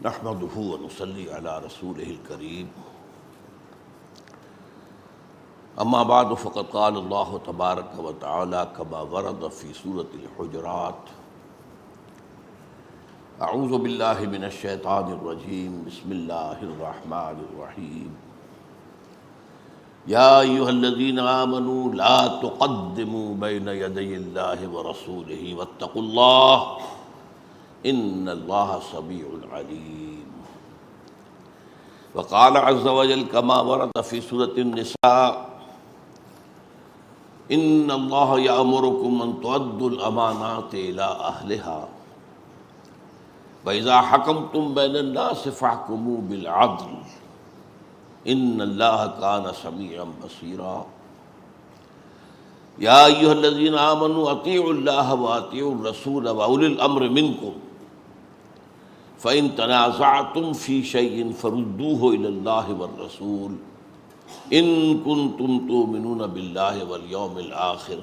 نحمده ونصلي على رسوله الكريم اما بعد فقد قال الله تبارك وتعالى كما ورد في سورة الحجرات اعوذ بالله من الشيطان الرجيم بسم الله الرحمن الرحيم يا ايها الذين آمنوا لا تقدموا بين يدي الله ورسوله واتقوا الله ان اللہ سمیع علیم. وقال عز وجل كما ورد في سورة النساء ان اللہ یأمرکم ان تؤدوا الامانات الى اہلها واذا حکمتم بین الناس فاحکموا بالعدل ان اللہ کان سمیعا بصیرا. یا ایھا الذین آمنوا اطیعوا اللہ واطیعوا الرسول واولی الامر منکم فإن تنازعتم في شيء فردوه إلى الله والرسول إن كنتم تؤمنون بالله واليوم الآخر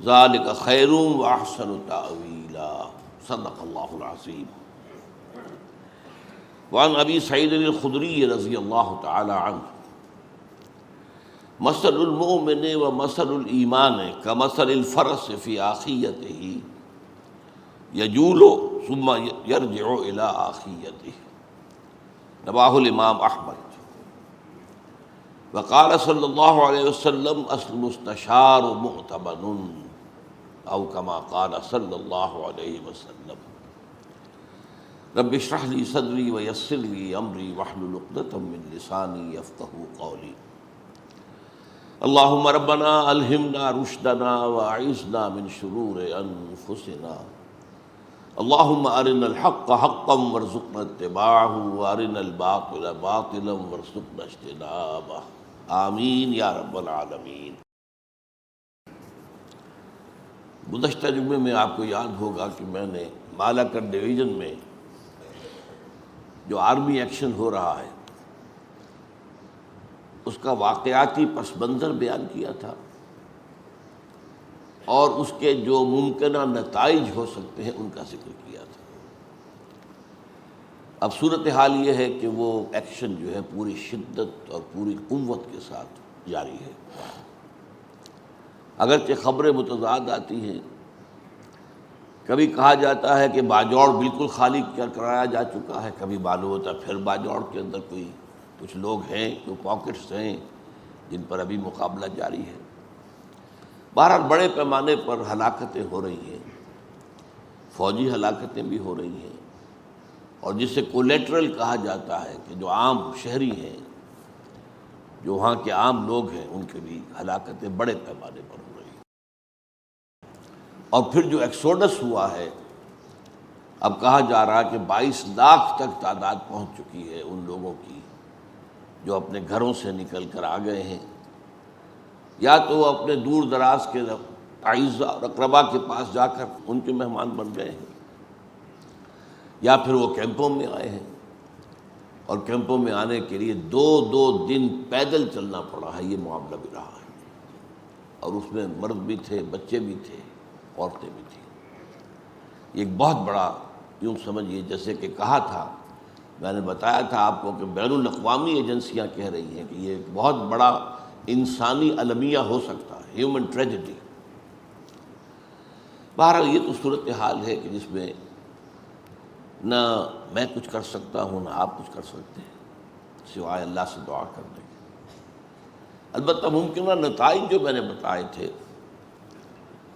ذلك خير وأحسن تأويلا. صدق الله العظيم. وعن أبي سعيد الخدري رضي الله تعالى عنه مثل المؤمن ومثل الإيمان كمثل الفرس في آخيته یجول ثم یرجع الی آخیتہ. رواه الامام احمد. وقال صلی اللہ علیہ وسلم المستشار مؤتمن او کما قال صلی اللہ علیہ وسلم. رب اشرح لی صدری ویسر لی امری واحلل عقدۃ من لسانی یفقہوا قولی. اللہم ربنا الہمنا رشدنا واعذنا من شرور انفسنا اللہم ارنا الحق حقا وارزقنا اتباعہ وارنا الباطل باطلا وارزقنا اجتنابہ آمین یا رب العالمین. گزشتہ جمعے میں آپ کو یاد ہوگا کہ میں نے مالاکٹ ڈویژن میں جو آرمی ایکشن ہو رہا ہے اس کا واقعاتی پس منظر بیان کیا تھا اور اس کے جو ممکنہ نتائج ہو سکتے ہیں ان کا ذکر کیا تھا. اب صورتحال یہ ہے کہ وہ ایکشن جو ہے پوری شدت اور پوری قوت کے ساتھ جاری ہے. اگرچہ خبریں متضاد آتی ہیں. کبھی کہا جاتا ہے کہ باجوڑ بالکل خالی کرایا جا چکا ہے، کبھی معلوم ہوتا ہے پھر باجوڑ کے اندر کچھ لوگ ہیں، جو پاکٹس ہیں جن پر ابھی مقابلہ جاری ہے. بہرحال بڑے پیمانے پر ہلاکتیں ہو رہی ہیں، فوجی ہلاکتیں بھی ہو رہی ہیں، اور جسے کولیٹرل کہا جاتا ہے کہ جو عام شہری ہیں، جو وہاں کے عام لوگ ہیں، ان کے بھی ہلاکتیں بڑے پیمانے پر ہو رہی ہیں. اور پھر جو ایکسوڈس ہوا ہے، اب کہا جا رہا ہے کہ 22 لاکھ تک تعداد پہنچ چکی ہے ان لوگوں کی جو اپنے گھروں سے نکل کر آ گئے ہیں، یا تو وہ اپنے دور دراز کے اعزاء اور اقربا کے پاس جا کر ان کے مہمان بن گئے ہیں، یا پھر وہ کیمپوں میں آئے ہیں، اور کیمپوں میں آنے کے لیے 2 دن پیدل چلنا پڑا ہے. یہ معاملہ بھی رہا ہے، اور اس میں مرد بھی تھے، بچے بھی تھے، عورتیں بھی تھیں. یہ ایک بہت بڑا، یوں سمجھیے جیسے کہ کہا تھا، میں نے بتایا تھا آپ کو کہ بین الاقوامی ایجنسیاں کہہ رہی ہیں کہ یہ ایک بہت بڑا انسانی المیہ ہو سکتا ہے، ہیومن ٹریجڈی. بہرحال یہ تو صورتحال ہے کہ جس میں نہ میں کچھ کر سکتا ہوں نہ آپ کچھ کر سکتے ہیں سوائے اللہ سے دعا کرنے کے. البتہ ممکنہ نتائج جو میں نے بتائے تھے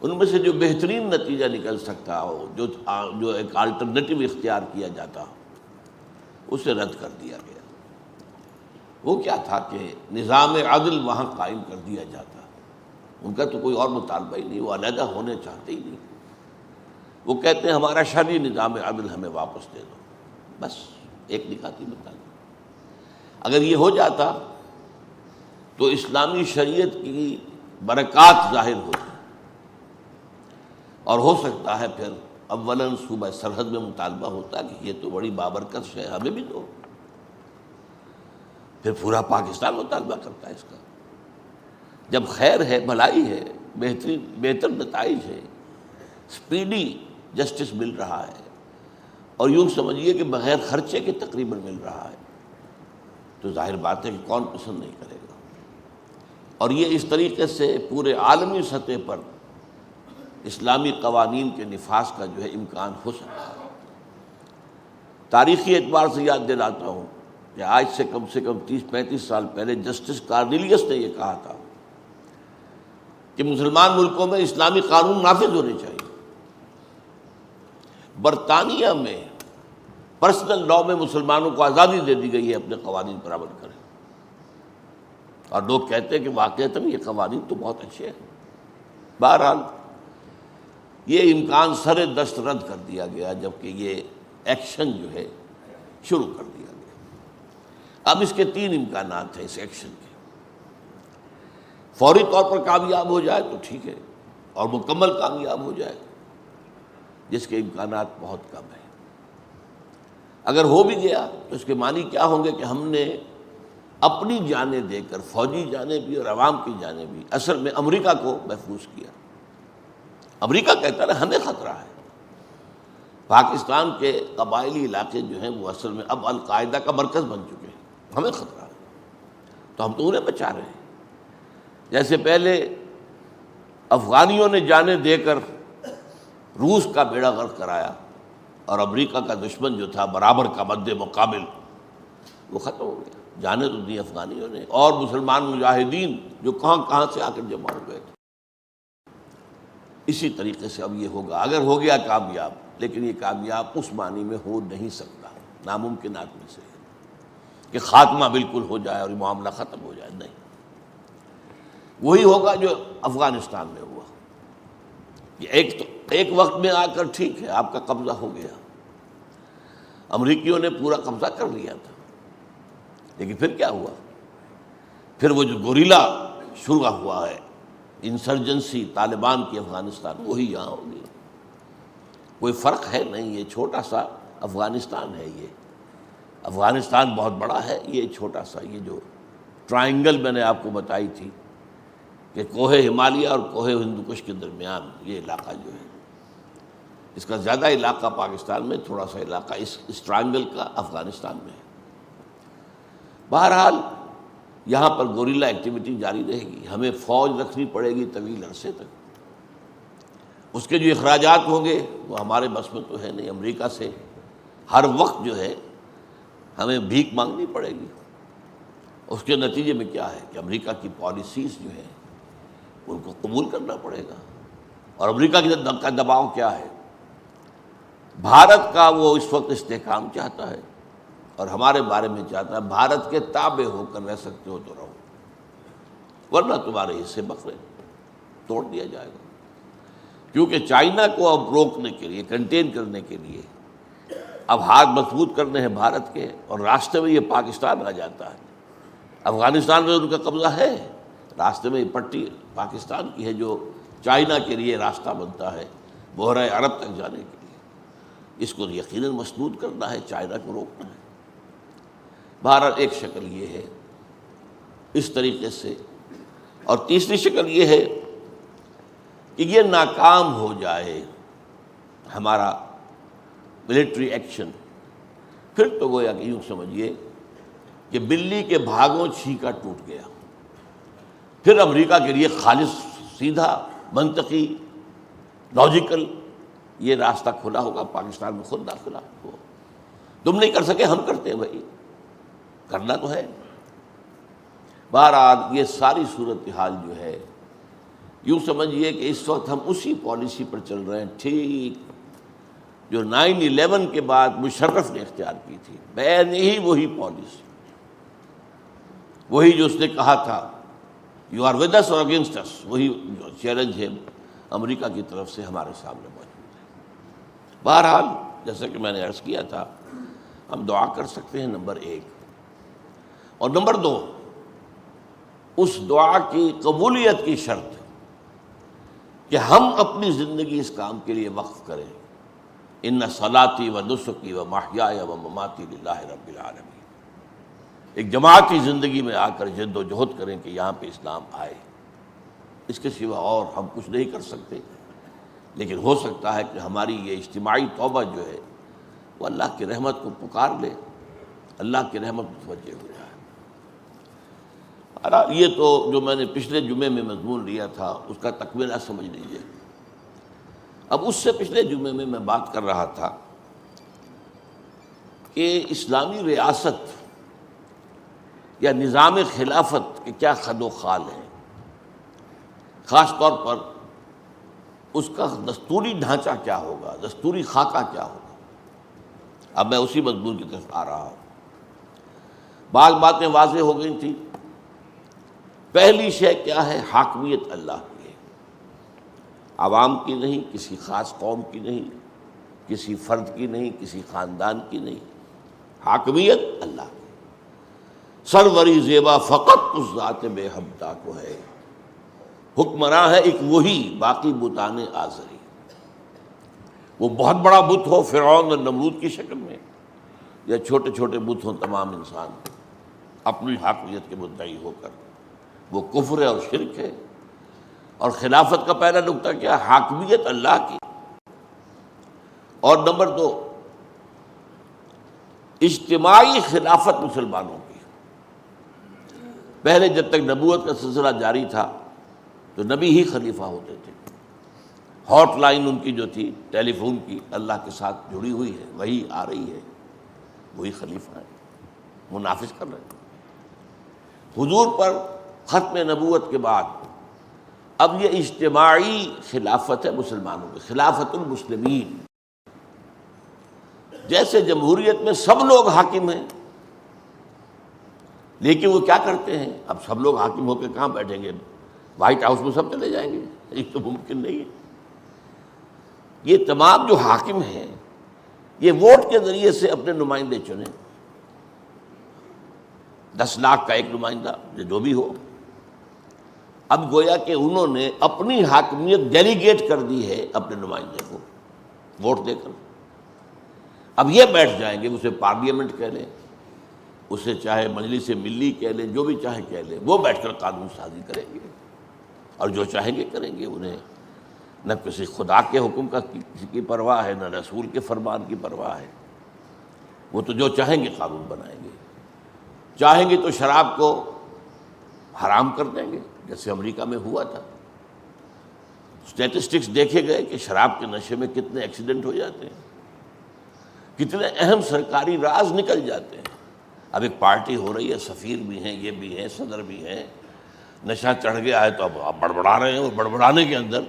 ان میں سے جو بہترین نتیجہ نکل سکتا ہو، جو ایک آلٹرنیٹو اختیار کیا جاتا ہو، اسے رد کر دیا گیا. وہ کیا تھا کہ نظام عدل وہاں قائم کر دیا جاتا. ان کا تو کوئی اور مطالبہ ہی نہیں، وہ علیحدہ ہونے چاہتے ہی نہیں. وہ کہتے ہیں ہمارا شرعی نظام عدل ہمیں واپس دے دو، بس ایک نکاتی مطالبہ. اگر یہ ہو جاتا تو اسلامی شریعت کی برکات ظاہر ہوتی، اور ہو سکتا ہے پھر اولاً صوبہ سرحد میں مطالبہ ہوتا کہ یہ تو بڑی بابرکت ہے، ہمیں بھی دو. پھر پورا پاکستان مطالبہ کرتا ہے اس کا. جب خیر ہے، بھلائی ہے، بہتر نتائج ہے، سپیڈی جسٹس مل رہا ہے، اور یوں سمجھیے کہ بغیر خرچے کے تقریباً مل رہا ہے، تو ظاہر بات ہے کہ کون پسند نہیں کرے گا۔ اور یہ اس طریقے سے پورے عالمی سطح پر اسلامی قوانین کے نفاذ کا جو ہے امکان ہو سکتا ہے۔ تاریخی اعتبار سے یاد دلاتا ہوں کہ آج سے کم 30-35 سال پہلے جسٹس کارنیلیس نے یہ کہا تھا کہ مسلمان ملکوں میں اسلامی قانون نافذ ہونے چاہیے۔ برطانیہ میں پرسنل لاء میں مسلمانوں کو آزادی دے دی گئی ہے اپنے قوانین پر عمل کریں، اور لوگ کہتے ہیں کہ واقعتاً یہ قوانین تو بہت اچھے ہیں۔ بہرحال یہ امکان سر دست رد کر دیا گیا جبکہ یہ ایکشن جو ہے شروع کر دیا گیا۔ اب اس کے 3 امکانات ہیں اس ایکشن کے۔ فوری طور پر کامیاب ہو جائے تو ٹھیک ہے، اور مکمل کامیاب ہو جائے جس کے امکانات بہت کم ہیں۔ اگر ہو بھی گیا تو اس کے معنی کیا ہوں گے کہ ہم نے اپنی جانیں دے کر، فوجی جانیں بھی اور عوام کی جانیں بھی، اصل میں امریکہ کو محفوظ کیا۔ امریکہ کہتا ہے ہمیں خطرہ ہے، پاکستان کے قبائلی علاقے جو ہیں وہ اصل میں اب القاعدہ کا مرکز بن چکے ہیں، ہمیں خطرہ ہے، تو ہم تو انہیں بچا رہے ہیں۔ جیسے پہلے افغانیوں نے جانیں دے کر روس کا بیڑا غرق کرایا، اور امریکہ کا دشمن جو تھا برابر کا مد مقابل، وہ ختم ہو گیا۔ جانیں تو دی افغانیوں نے، اور مسلمان مجاہدین جو کہاں سے آ کر جمع ہو گئے تھے۔ اسی طریقے سے اب یہ ہوگا، اگر ہو گیا کامیاب، لیکن یہ کامیاب اس معنی میں ہو نہیں سکتا، ناممکنات میں سے ہے کہ خاتمہ بالکل ہو جائے اور یہ معاملہ ختم ہو جائے، نہیں۔ وہی ہوگا جو افغانستان میں ہوا کہ ایک وقت میں آ کر ٹھیک ہے آپ کا قبضہ ہو گیا، امریکیوں نے پورا قبضہ کر لیا تھا، لیکن پھر کیا ہوا؟ پھر وہ جو گوریلا شروع ہوا ہے، انسرجنسی طالبان کی افغانستان، وہی یہاں ہوگی۔ کوئی فرق ہے نہیں، یہ چھوٹا سا افغانستان ہے، یہ افغانستان بہت بڑا ہے، یہ چھوٹا سا، یہ جو ٹرائنگل میں نے آپ کو بتائی تھی کہ کوہ ہمالیہ اور کوہ ہندوکش کے درمیان یہ علاقہ جو ہے، اس کا زیادہ علاقہ پاکستان میں، تھوڑا سا علاقہ اس ٹرائنگل کا افغانستان میں ہے۔ بہرحال یہاں پر گوریلا ایکٹیویٹی جاری رہے گی، ہمیں فوج رکھنی پڑے گی طویل عرصے تک۔ اس کے جو اخراجات ہوں گے وہ ہمارے بس میں تو ہے نہیں، امریکہ سے ہر وقت جو ہے ہمیں بھیک مانگنی پڑے گی۔ اس کے نتیجے میں کیا ہے کہ امریکہ کی پالیسیز جو ہیں ان کو قبول کرنا پڑے گا، اور امریکہ کا دباؤ کیا ہے؟ بھارت کا وہ اس وقت استحکام چاہتا ہے، اور ہمارے بارے میں چاہتا ہے بھارت کے تابع ہو کر رہ سکتے ہو تو رہو، ورنہ تمہارے حصے بکرے توڑ دیا جائے گا۔ کیونکہ چائنا کو اب روکنے کے لیے، کنٹین کرنے کے لیے اب ہاتھ مضبوط کرنے ہیں بھارت کے، اور راستے میں یہ پاکستان آ جاتا ہے۔ افغانستان میں ان کا قبضہ ہے، راستے میں یہ پٹی پاکستان کی ہے جو چائنا کے لیے راستہ بنتا ہے بحیرہ عرب تک جانے کے لیے۔ اس کو یقیناً مسدود کرنا ہے، چائنا کو روکنا ہے۔ بہرحال ایک شکل یہ ہے اس طریقے سے، اور تیسری شکل یہ ہے کہ یہ ناکام ہو جائے ہمارا ملٹری ایکشن، پھر تو گویا کہ یوں سمجھیے کہ بلی کے بھاگوں چھینکا ٹوٹ گیا۔ پھر امریکہ کے لیے خالص سیدھا منطقی لاجیکل یہ راستہ کھلا ہوگا، پاکستان میں خود داخلہ ہو۔ تم نہیں کر سکے، ہم کرتے ہیں، بھائی کرنا تو ہے۔ بہرحال یہ ساری صورتحال جو ہے یوں سمجھیے کہ اس وقت ہم اسی پالیسی پر چل رہے ہیں، ٹھیک جو 9/11 کے بعد مشرف نے اختیار کی تھی، بین ہی وہی پالیسی، وہی جو اس نے کہا تھا یو آر ود اس اور اگینسٹ اس، وہی جو چیلنج ہے امریکہ کی طرف سے ہمارے سامنے موجود ہے۔ بہرحال جیسا کہ میں نے عرض کیا تھا، ہم دعا کر سکتے ہیں نمبر 1، اور نمبر 2 اس دعا کی قبولیت کی شرط کہ ہم اپنی زندگی اس کام کے لیے وقف کریں، ان صلاتی و نسکی و محیای و مماتی للہ رب العالمین، ایک جماعتی زندگی میں آ کر جد و جہد کریں کہ یہاں پہ اسلام آئے۔ اس کے سوا اور ہم کچھ نہیں کر سکتے، لیکن ہو سکتا ہے کہ ہماری یہ اجتماعی توبہ جو ہے وہ اللہ کی رحمت کو پکار لے، اللہ کی رحمت متوجہ ہو جائے۔ یہ تو جو میں نے پچھلے جمعے میں مضمون لیا تھا اس کا تکملہ سمجھ لیجیے۔ اب اس سے پچھلے جمعے میں بات کر رہا تھا کہ اسلامی ریاست یا نظام خلافت کے کیا خد و خال ہیں، خاص طور پر اس کا دستوری ڈھانچہ کیا ہوگا، دستوری خاکہ کیا ہوگا۔ اب میں اسی مضمون کی طرف آ رہا ہوں۔ بعض باتیں واضح ہو گئی تھیں۔ پہلی شے کیا ہے؟ حاکمیت اللہ کی ہے، عوام کی نہیں، کسی خاص قوم کی نہیں، کسی فرد کی نہیں، کسی خاندان کی نہیں، حاکمیت اللہ کی۔ سروری زیبا فقط اس ذات بے ہمتا کو ہے، حکمراں ہے ایک وہی، باقی بتانے آزری۔ وہ بہت بڑا بت ہو فرعون اور نمرود کی شکل میں، یا چھوٹے چھوٹے بت ہوں تمام انسان اپنی حاکمیت کے مدعی ہو کر، وہ کفر ہے اور شرک ہے۔ اور خلافت کا پہلا نقطہ کیا؟ حاکمیت اللہ کی۔ اور نمبر 2، اجتماعی خلافت مسلمانوں کی۔ پہلے جب تک نبوت کا سلسلہ جاری تھا تو نبی ہی خلیفہ ہوتے تھے، ہاٹ لائن ان کی جو تھی ٹیلی فون کی اللہ کے ساتھ جڑی ہوئی ہے، وہی آ رہی ہے، وہی خلیفہ ہے، وہ نافذ کر رہے ہیں۔ حضور پر ختم نبوت کے بعد اب یہ اجتماعی خلافت ہے مسلمانوں کی، خلافت المسلمین۔ جیسے جمہوریت میں سب لوگ حاکم ہیں، لیکن وہ کیا کرتے ہیں؟ اب سب لوگ حاکم ہو کے کہاں بیٹھیں گے؟ وائٹ ہاؤس میں سب چلے جائیں گے؟ یہ تو ممکن نہیں ہے۔ یہ تمام جو حاکم ہیں یہ ووٹ کے ذریعے سے اپنے نمائندے چنیں، 10 لاکھ کا ایک نمائندہ جو بھی ہو۔ اب گویا کہ انہوں نے اپنی حاکمیت ڈیلیگیٹ کر دی ہے اپنے نمائندے کو ووٹ دے کر۔ اب یہ بیٹھ جائیں گے، اسے پارلیمنٹ کہہ لیں، اسے چاہے مجلس ملی کہہ لیں، جو بھی چاہے کہہ لیں، وہ بیٹھ کر قانون سازی کریں گے اور جو چاہیں گے کریں گے۔ انہیں نہ کسی خدا کے حکم کا کسی کی پرواہ ہے، نہ رسول کے فرمان کی پرواہ ہے، وہ تو جو چاہیں گے قانون بنائیں گے۔ چاہیں گے تو شراب کو حرام کر دیں گے، جیسے امریکہ میں ہوا تھا۔ اسٹیٹسٹکس دیکھے گئے کہ شراب کے نشے میں کتنے ایکسیڈنٹ ہو جاتے ہیں، کتنے اہم سرکاری راز نکل جاتے ہیں۔ اب ایک پارٹی ہو رہی ہے، سفیر بھی ہیں، یہ بھی ہیں، صدر بھی ہیں، نشہ چڑھ گیا ہے تو اب آپ بڑبڑا رہے ہیں، اور بڑبڑانے کے اندر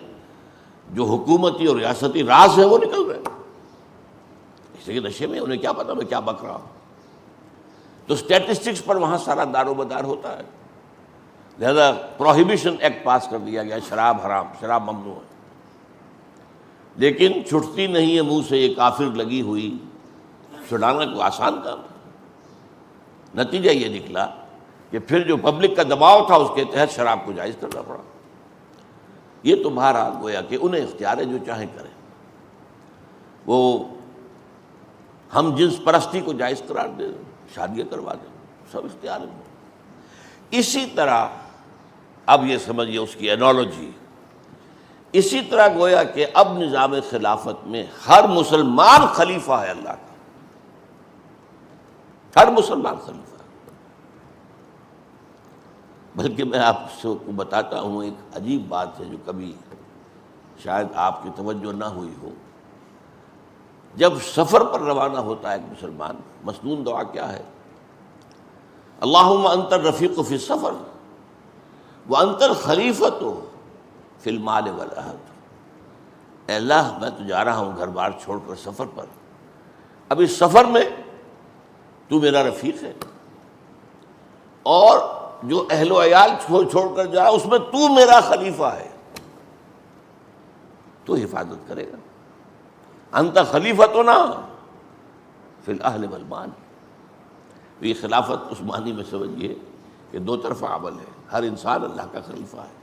جو حکومتی اور ریاستی راز ہے وہ نکل رہے ہیں۔ اس لیے نشے میں انہیں کیا پتا میں کیا بک رہا ہوں۔ تو اسٹیٹسٹکس پر وہاں سارا دار و مدار ہوتا ہے۔ لہذا پروہیبیشن ایکٹ پاس کر دیا گیا، شراب حرام، شراب ممنوع ہے۔ لیکن چھٹتی نہیں ہے منہ سے یہ کافر لگی ہوئی، چھڑانا کوئی آسان کام ہے۔ نتیجہ یہ نکلا کہ پھر جو پبلک کا دباؤ تھا اس کے تحت شراب کو جائز کرنا پڑا۔ یہ تو بہرحال گویا کہ انہیں اختیار ہے، جو چاہیں کریں۔ وہ ہم جنس پرستی کو جائز قرار دیں، شادیاں کروا دیں، سب اختیار ہے۔ اسی طرح اب یہ سمجھیے اس کی انالوجی، اسی طرح گویا کہ اب نظام خلافت میں ہر مسلمان خلیفہ ہے اللہ کا، ہر مسلمان خلیفہ۔ بلکہ میں آپ کو بتاتا ہوں ایک عجیب بات ہے جو کبھی شاید آپ کی توجہ نہ ہوئی ہو۔ جب سفر پر روانہ ہوتا ہے ایک مسلمان، مسنون دعا کیا ہے؟ اللہم انت الرفیق فی السفر وانت الخلیفۃ فی المال والاہل۔ اے اللہ میں تو جا رہا ہوں گھر بار چھوڑ کر سفر پر، اب اس سفر میں تو میرا رفیق ہے، اور جو اہل و عیال چھوڑ کر جا اس میں تو میرا خلیفہ ہے، تو حفاظت کرے گا۔ انت خلیفتنا فی الاہل والمال۔ تو یہ خلافت اس معنی میں سمجھیے کہ دو طرفہ عمل ہے، ہر انسان اللہ کا خلیفہ ہے،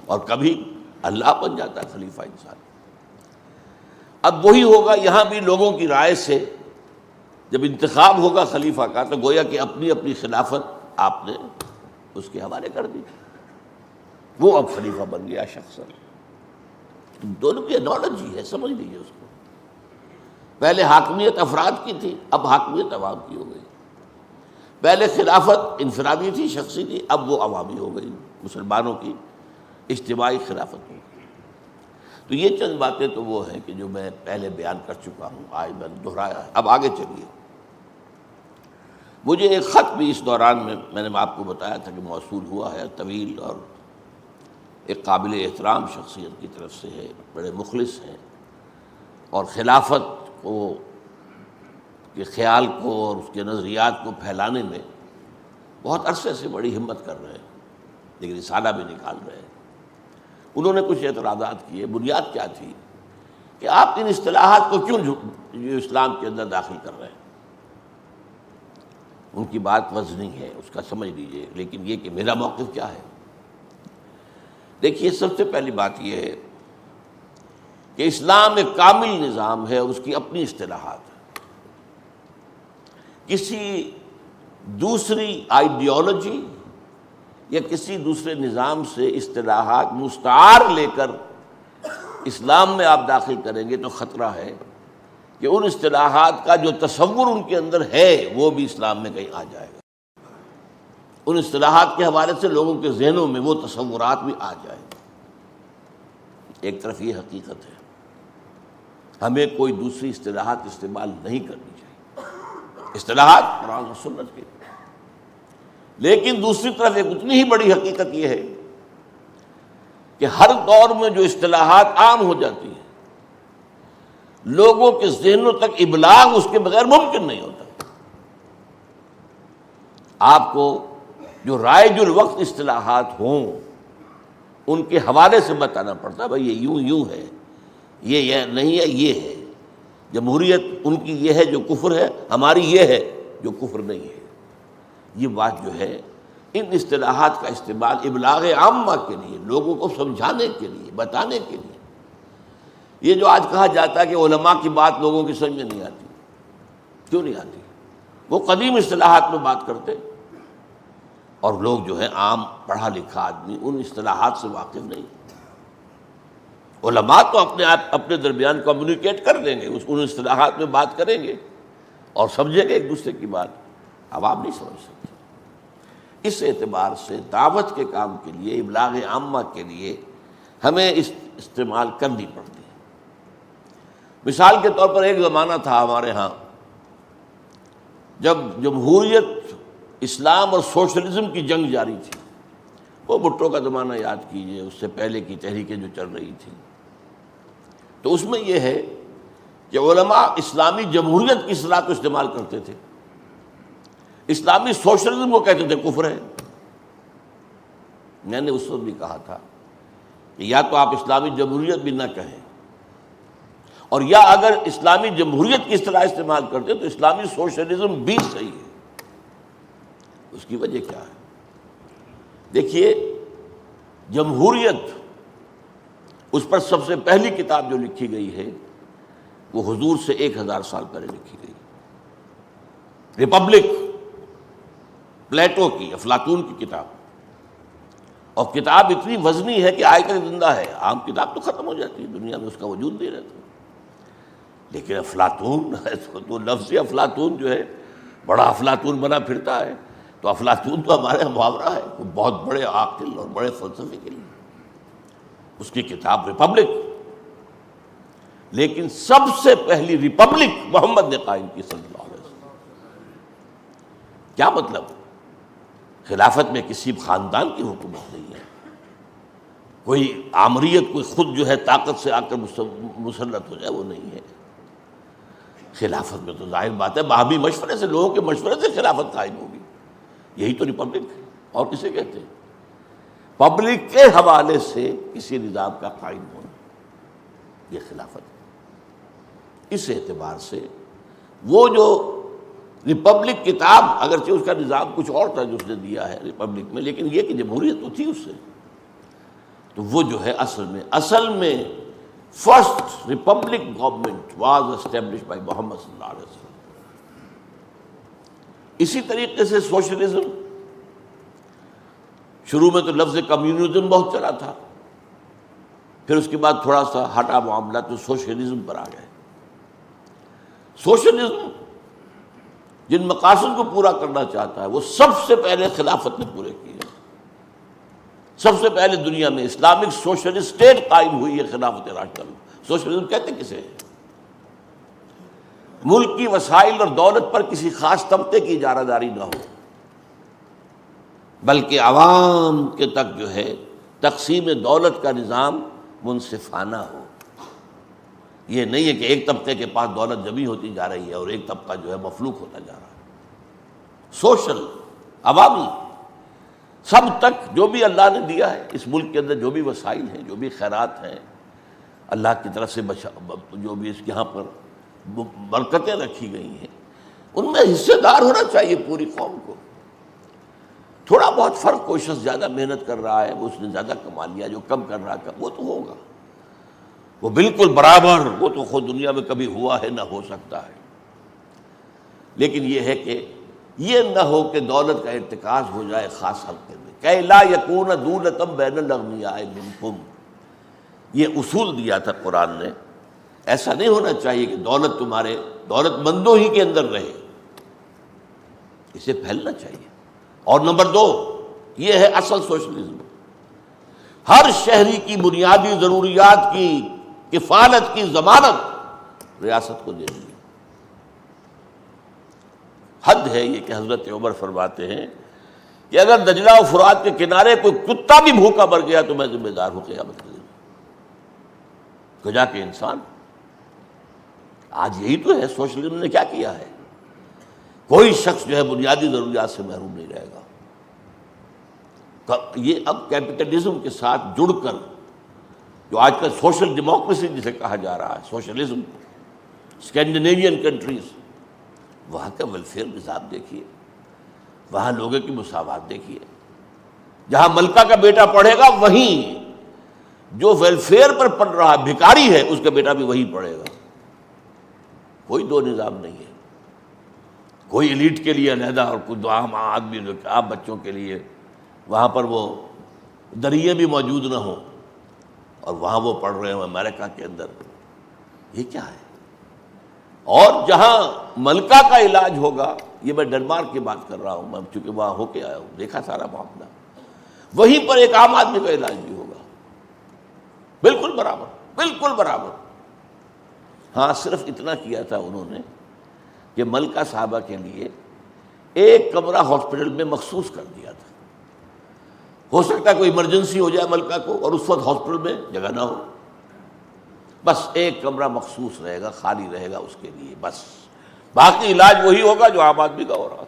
اور کبھی اللہ بن جاتا ہے خلیفہ انسان۔ اب وہی ہوگا یہاں بھی، لوگوں کی رائے سے جب انتخاب ہوگا خلیفہ کا تو گویا کہ اپنی اپنی خلافت آپ نے اس کے حوالے کر دی، وہ اب خلیفہ بن گیا شخص۔ دونوں کی انالوجی ہے، سمجھ لیجیے اس کو۔ پہلے حاکمیت افراد کی تھی، اب حاکمیت عوام کی ہو گئی۔ پہلے خلافت انفرادی تھی، شخصی تھی، اب وہ عوامی ہو گئی، مسلمانوں کی اجتماعی خلافت ہو گئی۔ تو یہ چند باتیں تو وہ ہیں کہ جو میں پہلے بیان کر چکا ہوں، آج میں نے دہرایا ہے۔ اب آگے چلیے، مجھے ایک خط بھی اس دوران میں نے آپ کو بتایا تھا کہ موصول ہوا ہے، طویل اور ایک قابل احترام شخصیت کی طرف سے ہے، بڑے مخلص ہیں اور خلافت کو کے خیال کو اور اس کے نظریات کو پھیلانے میں بہت عرصے سے بڑی ہمت کر رہے ہیں، لیکن رسالہ بھی نکال رہے ہیں۔ انہوں نے کچھ اعتراضات کیے۔ بنیاد کیا تھی کہ آپ ان اصطلاحات کو کیوں جو اسلام کے اندر داخل کر رہے ہیں؟ ان کی بات وزنی ہے، اس کا سمجھ لیجئے، لیکن یہ کہ میرا موقف کیا ہے۔ دیکھیے، سب سے پہلی بات یہ ہے کہ اسلام ایک کامل نظام ہے اور اس کی اپنی اصطلاحات ہیں۔ کسی دوسری آئیڈیالوجی یا کسی دوسرے نظام سے اصطلاحات مستعار لے کر اسلام میں آپ داخل کریں گے تو خطرہ ہے کہ ان اصطلاحات کا جو تصور ان کے اندر ہے وہ بھی اسلام میں کہیں آ جائے گا۔ ان اصطلاحات کے حوالے سے لوگوں کے ذہنوں میں وہ تصورات بھی آ جائیں گے۔ ایک طرف یہ حقیقت ہے، ہمیں کوئی دوسری اصطلاحات استعمال نہیں کرنی چاہیے، اصطلاحات قرآن و سنت کے۔ لیکن دوسری طرف ایک اتنی ہی بڑی حقیقت یہ ہے کہ ہر دور میں جو اصطلاحات عام ہو جاتی ہیں، لوگوں کے ذہنوں تک ابلاغ اس کے بغیر ممکن نہیں ہوتا۔ آپ کو جو رائج الوقت اصطلاحات ہوں ان کے حوالے سے بتانا پڑتا ہے، بھائی یہ یوں ہے، یہ نہیں ہے، یہ ہے۔ جمہوریت ان کی یہ ہے جو کفر ہے، ہماری یہ ہے جو کفر نہیں ہے۔ یہ بات جو ہے، ان اصطلاحات کا استعمال ابلاغ عامہ کے لیے، لوگوں کو سمجھانے کے لیے، بتانے کے لیے۔ یہ جو آج کہا جاتا ہے کہ علماء کی بات لوگوں کی سمجھ میں نہیں آتی، کیوں نہیں آتی؟ وہ قدیم اصطلاحات میں بات کرتے اور لوگ جو ہے عام پڑھا لکھا آدمی ان اصطلاحات سے واقف نہیں۔ علماء تو اپنے درمیان کمیونیکیٹ کر دیں گے، ان اصطلاحات میں بات کریں گے اور سمجھیں گے ایک دوسرے کی بات، عوام نہیں سمجھ سکتے۔ اس اعتبار سے دعوت کے کام کے لیے، ابلاغ عامہ کے لیے ہمیں استعمال کرنی پڑتی ہے۔ مثال کے طور پر ایک زمانہ تھا ہمارے ہاں جب جمہوریت، اسلام اور سوشلزم کی جنگ جاری تھی۔ وہ بھٹو کا زمانہ یاد کیجئے، اس سے پہلے کی تحریکیں جو چل رہی تھیں، تو اس میں یہ ہے کہ علماء اسلامی جمہوریت کی اصطلاح کو استعمال کرتے تھے، اسلامی سوشلزم کو کہتے تھے کفر ہے۔ میں نے اس وقت بھی کہا تھا کہ یا تو آپ اسلامی جمہوریت بھی نہ کہیں، اور یا اگر اسلامی جمہوریت کی اصطلاح استعمال کرتے تو اسلامی سوشلزم بھی صحیح ہے۔ اس کی وجہ کیا ہے؟ دیکھیے، جمہوریت، اس پر سب سے پہلی کتاب جو لکھی گئی ہے وہ حضور سے 1000 سال پہلے لکھی گئی، ریپبلک، پلیٹو کی، افلاطون کی کتاب۔ اور کتاب اتنی وزنی ہے کہ آج تک زندہ ہے۔ عام کتاب تو ختم ہو جاتی ہے، دنیا میں اس کا وجود نہیں رہتا، لیکن افلاطون تو لفظ افلاطون جو ہے، بڑا افلاطون بنا پھرتا ہے، تو افلاطون تو ہمارے یہاں محاورہ ہے، وہ بہت بڑے عاقل اور بڑے فلسفے کے لیے۔ اس کی کتاب ریپبلک، لیکن سب سے پہلی ریپبلک محمد نے قائم کی صلی اللہ علیہ وسلم۔ کیا مطلب؟ خلافت میں کسی خاندان کی حکومت نہیں ہے، کوئی آمریت، کوئی خود جو ہے طاقت سے آ کر مسلط ہو جائے، وہ نہیں ہے۔ خلافت میں تو ظاہر بات ہے باہمی مشورے سے، لوگوں کے مشورے سے خلافت قائم ہوگی، یہی تو ریپبلک ہے۔ اور کسے کہتے ہیں؟ پبلک کے حوالے سے کسی نظام کا قائم ہونا، یہ خلافت ہے۔ اس اعتبار سے وہ جو ریپبلک کتاب، اگرچہ اس کا نظام کچھ اور تھا جو اس نے دیا ہے ریپبلک میں، لیکن یہ کہ جمہوریت تو تھی اس سے، تو وہ جو ہے اصل میں first republic government was establish by Muhammad صلی اللہ علیہ وسلم۔ اسی طریقے سے سوشلزم، شروع میں تو لفظ کمیونزم بہت چلا تھا، پھر اس کے بعد تھوڑا سا ہٹا معاملہ تو سوشلزم پر آ گئے۔ سوشلزم جن مقاصد کو پورا کرنا چاہتا ہے وہ سب سے پہلے خلافت نے پورے کیے. سب سے پہلے دنیا میں اسلامک سوشلسٹ اسٹیٹ قائم ہوئی ہے خلافت راشدہ میں. سوشلزم کہتے کسے ہیں؟ ملک کی وسائل اور دولت پر کسی خاص طبقے کی اجارہ داری نہ ہو، بلکہ عوام کے تک جو ہے تقسیم دولت کا نظام منصفانہ ہو. یہ نہیں ہے کہ ایک طبقے کے پاس دولت جمی ہوتی جا رہی ہے اور ایک طبقہ جو ہے مفلوک ہوتا جا رہا ہے. سوشل، عوامی، سب تک جو بھی اللہ نے دیا ہے اس ملک کے اندر، جو بھی وسائل ہیں، جو بھی خیرات ہیں اللہ کی طرف سے جو بھی اس یہاں پر برکتیں رکھی گئی ہیں، ان میں حصے دار ہونا چاہیے پوری قوم کو. تھوڑا بہت فرق، کوئی شخص زیادہ محنت کر رہا ہے وہ اس نے زیادہ کما لیا، جو کم کر رہا ہے وہ تو ہوگا، وہ بالکل برابر وہ تو خود دنیا میں کبھی ہوا ہے نہ ہو سکتا ہے. لیکن یہ ہے کہ یہ نہ ہو کہ دولت کا ارتکاز ہو جائے خاص حلقے میں. کہ لا یکون دولۃ بین الاغنیاء منکم، یہ اصول دیا تھا قرآن نے. ایسا نہیں ہونا چاہیے کہ دولت تمہارے دولت مندوں ہی کے اندر رہے، اسے پھیلنا چاہیے. اور نمبر 2 یہ ہے اصل سوشلزم، ہر شہری کی بنیادی ضروریات کی کفالت کی ضمانت ریاست کو دے دی. حد ہے یہ کہ حضرت عمر فرماتے ہیں کہ اگر دجلہ و فرات کے کنارے کوئی کتا بھی بھوکا مر گیا تو میں ذمہ دار ہوں قیامت کے دن. کجا کے انسان، آج یہی تو ہے. سوشلزم نے کیا کیا ہے؟ کوئی شخص جو ہے بنیادی ضروریات سے محروم نہیں رہے گا. یہ اب کیپٹلزم کے ساتھ جڑ کر جو آج کل سوشل ڈیموکریسی جسے کہا جا رہا ہے، سوشلزم، اسکینڈینیوین کنٹریز، وہاں کا ویلفیئر نظام دیکھیے، وہاں لوگوں کی مساوات دیکھیے. جہاں ملکہ کا بیٹا پڑھے گا وہیں جو ویلفیئر پر پڑھ رہا بھکاری ہے اس کا بیٹا بھی وہیں پڑھے گا. کوئی دو نظام نہیں ہے. کوئی ایلیٹ کے لیے علیحدہ اور کوئی عام آدمی عام بچوں کے لیے وہاں پر وہ دریا بھی موجود نہ ہوں اور وہاں وہ پڑھ رہے ہوں امریکہ کے اندر. یہ کیا ہے؟ اور جہاں ملکہ کا علاج ہوگا، یہ میں ڈنمارک کی بات کر رہا ہوں، میں چونکہ وہاں ہو کے آیا ہوں، دیکھا سارا معاملہ، وہیں پر ایک عام آدمی کا علاج بھی ہوگا بالکل برابر، بالکل برابر. ہاں صرف اتنا کیا تھا انہوں نے کہ ملکہ صاحبہ کے لیے ایک کمرہ ہاسپٹل میں مخصوص کر دیا تھا. ہو سکتا ہے کوئی ایمرجنسی ہو جائے ملکہ کو اور اس وقت ہاسپٹل میں جگہ نہ ہو، بس ایک کمرہ مخصوص رہے گا، خالی رہے گا اس کے لیے، بس باقی علاج وہی ہوگا جو عام آدمی کا ہو رہا.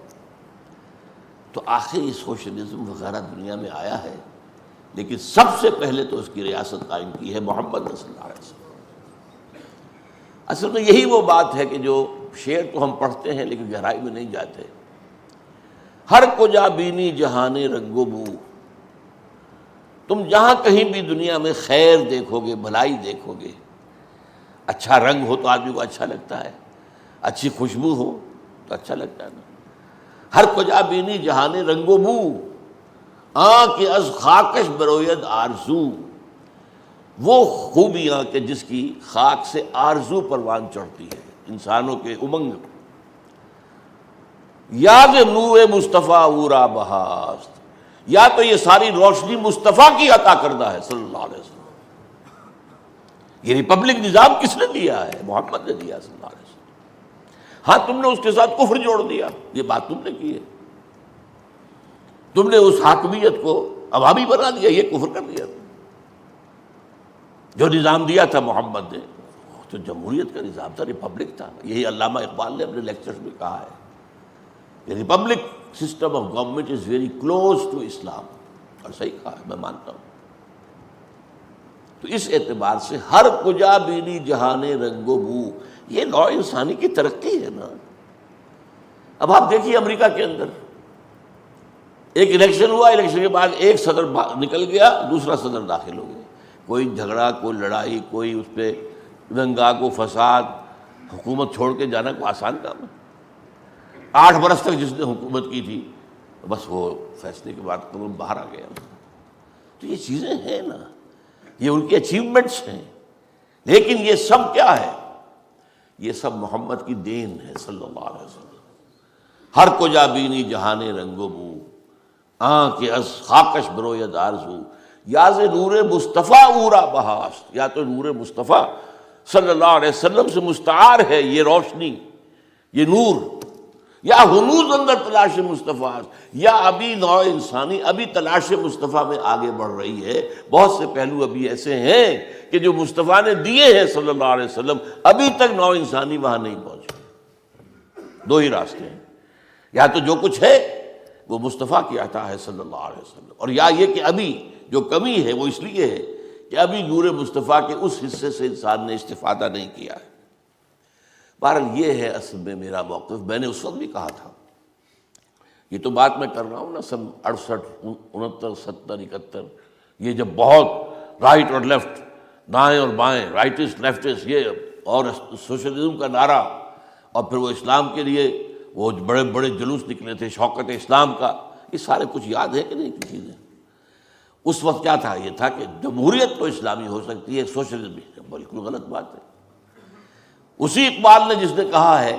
تو آخر یہ سوشلزم وغیرہ دنیا میں آیا ہے، لیکن سب سے پہلے تو اس کی ریاست قائم کی ہے محمد صلی اللہ علیہ وسلم. اصل میں یہی وہ بات ہے کہ جو شعر تو ہم پڑھتے ہیں لیکن گہرائی میں نہیں جاتے. ہر کجا بینی جہان رنگ و بو، تم جہاں کہیں بھی دنیا میں خیر دیکھو گے، بھلائی دیکھو گے، اچھا رنگ ہو تو آدمی کو اچھا لگتا ہے، اچھی خوشبو ہو تو اچھا لگتا ہے نا. ہر کجا بینی جہان رنگ و بو، آنکھ از خاکش بروید آرزو، وہ خوبیاں کہ جس کی خاک سے آرزو پروان چڑھتی ہے، انسانوں کے امنگ. یاد نور مصطفیٰ اورا بہاست، یا تو یہ ساری روشنی مصطفیٰ کی عطا کردہ ہے صلی اللہ علیہ وسلم. یہ ریپبلک نظام کس نے دیا ہے؟ محمد نے دیا صلی اللہ علیہ وسلم. ہاں تم نے اس کے ساتھ کفر جوڑ دیا، یہ بات تم نے کی ہے. تم نے اس حاکمیت کو عوامی بنا دیا، یہ کفر کر دیا. جو نظام دیا تھا محمد نے وہ تو جمہوریت کا نظام تھا، ریپبلک تھا. یہی علامہ اقبال نے اپنے لیکچرز میں کہا ہے کہ republic system of government is very close to Islam, اور صحیح کہا ہے، میں مانتا ہوں. تو اس اعتبار سے ہر کجا بینی جہان رنگ و بو، یہ نوع انسانی کی ترقی ہے نا. اب آپ دیکھیے امریکہ کے اندر ایک الیکشن ہوا، الیکشن کے بعد ایک صدر نکل گیا، دوسرا صدر داخل ہو گیا. کوئی جھگڑا، کوئی لڑائی، کوئی اس پہ دنگا، کو فساد، حکومت چھوڑ کے جانا کوئی آسان کام ہے؟ 8 برس تک جس نے حکومت کی تھی بس وہ فیصلے کے بعد قانون باہر آ گیا. تو یہ چیزیں ہیں نا، یہ ان کے اچیومنٹس ہیں. لیکن یہ سب کیا ہے؟ یہ سب محمد کی دین ہے صلی اللہ علیہ وسلم۔ ہر کجا بینی جہان رنگ و بو، کے از خاکش بروید آرزو، یا ز نور مصطفیٰ اورا بہاست، یا تو نور مصطفیٰ صلی اللہ علیہ وسلم سے مستعار ہے یہ روشنی، یہ نور، یا ہنوز اندر تلاش مصطفیٰ، یا ابھی نوع انسانی ابھی تلاش مصطفیٰ میں آگے بڑھ رہی ہے۔ بہت سے پہلو ابھی ایسے ہیں کہ جو مصطفیٰ نے دیے ہیں صلی اللہ علیہ وسلم، ابھی تک نوع انسانی وہاں نہیں پہنچے۔ دو ہی راستے ہیں، یا تو جو کچھ ہے وہ مصطفیٰ کی عطا ہے صلی اللہ علیہ وسلم، اور یا یہ کہ ابھی جو کمی ہے وہ اس لیے ہے کہ ابھی نور مصطفیٰ کے اس حصے سے انسان نے استفادہ نہیں کیا ہے۔ بہرحال یہ ہے اصل میں میرا موقف۔ میں نے اس وقت بھی کہا تھا، یہ تو بات میں کر رہا ہوں نا سن 68 69 70 71، یہ جب بہت رائٹ اور لیفٹ، دائیں اور بائیں، رائٹسٹ لیفٹسٹ، یہ اور سوشلزم کا نعرہ، اور پھر وہ اسلام کے لیے وہ بڑے بڑے جلوس نکلے تھے شوکت اسلام کا، یہ سارے کچھ یاد ہے کہ نہیں کی چیزیں؟ اس وقت کیا تھا؟ یہ تھا کہ جمہوریت تو اسلامی ہو سکتی ہے، سوشلزم بھی، بالکل غلط بات ہے۔ اسی اقبال نے جس نے کہا ہے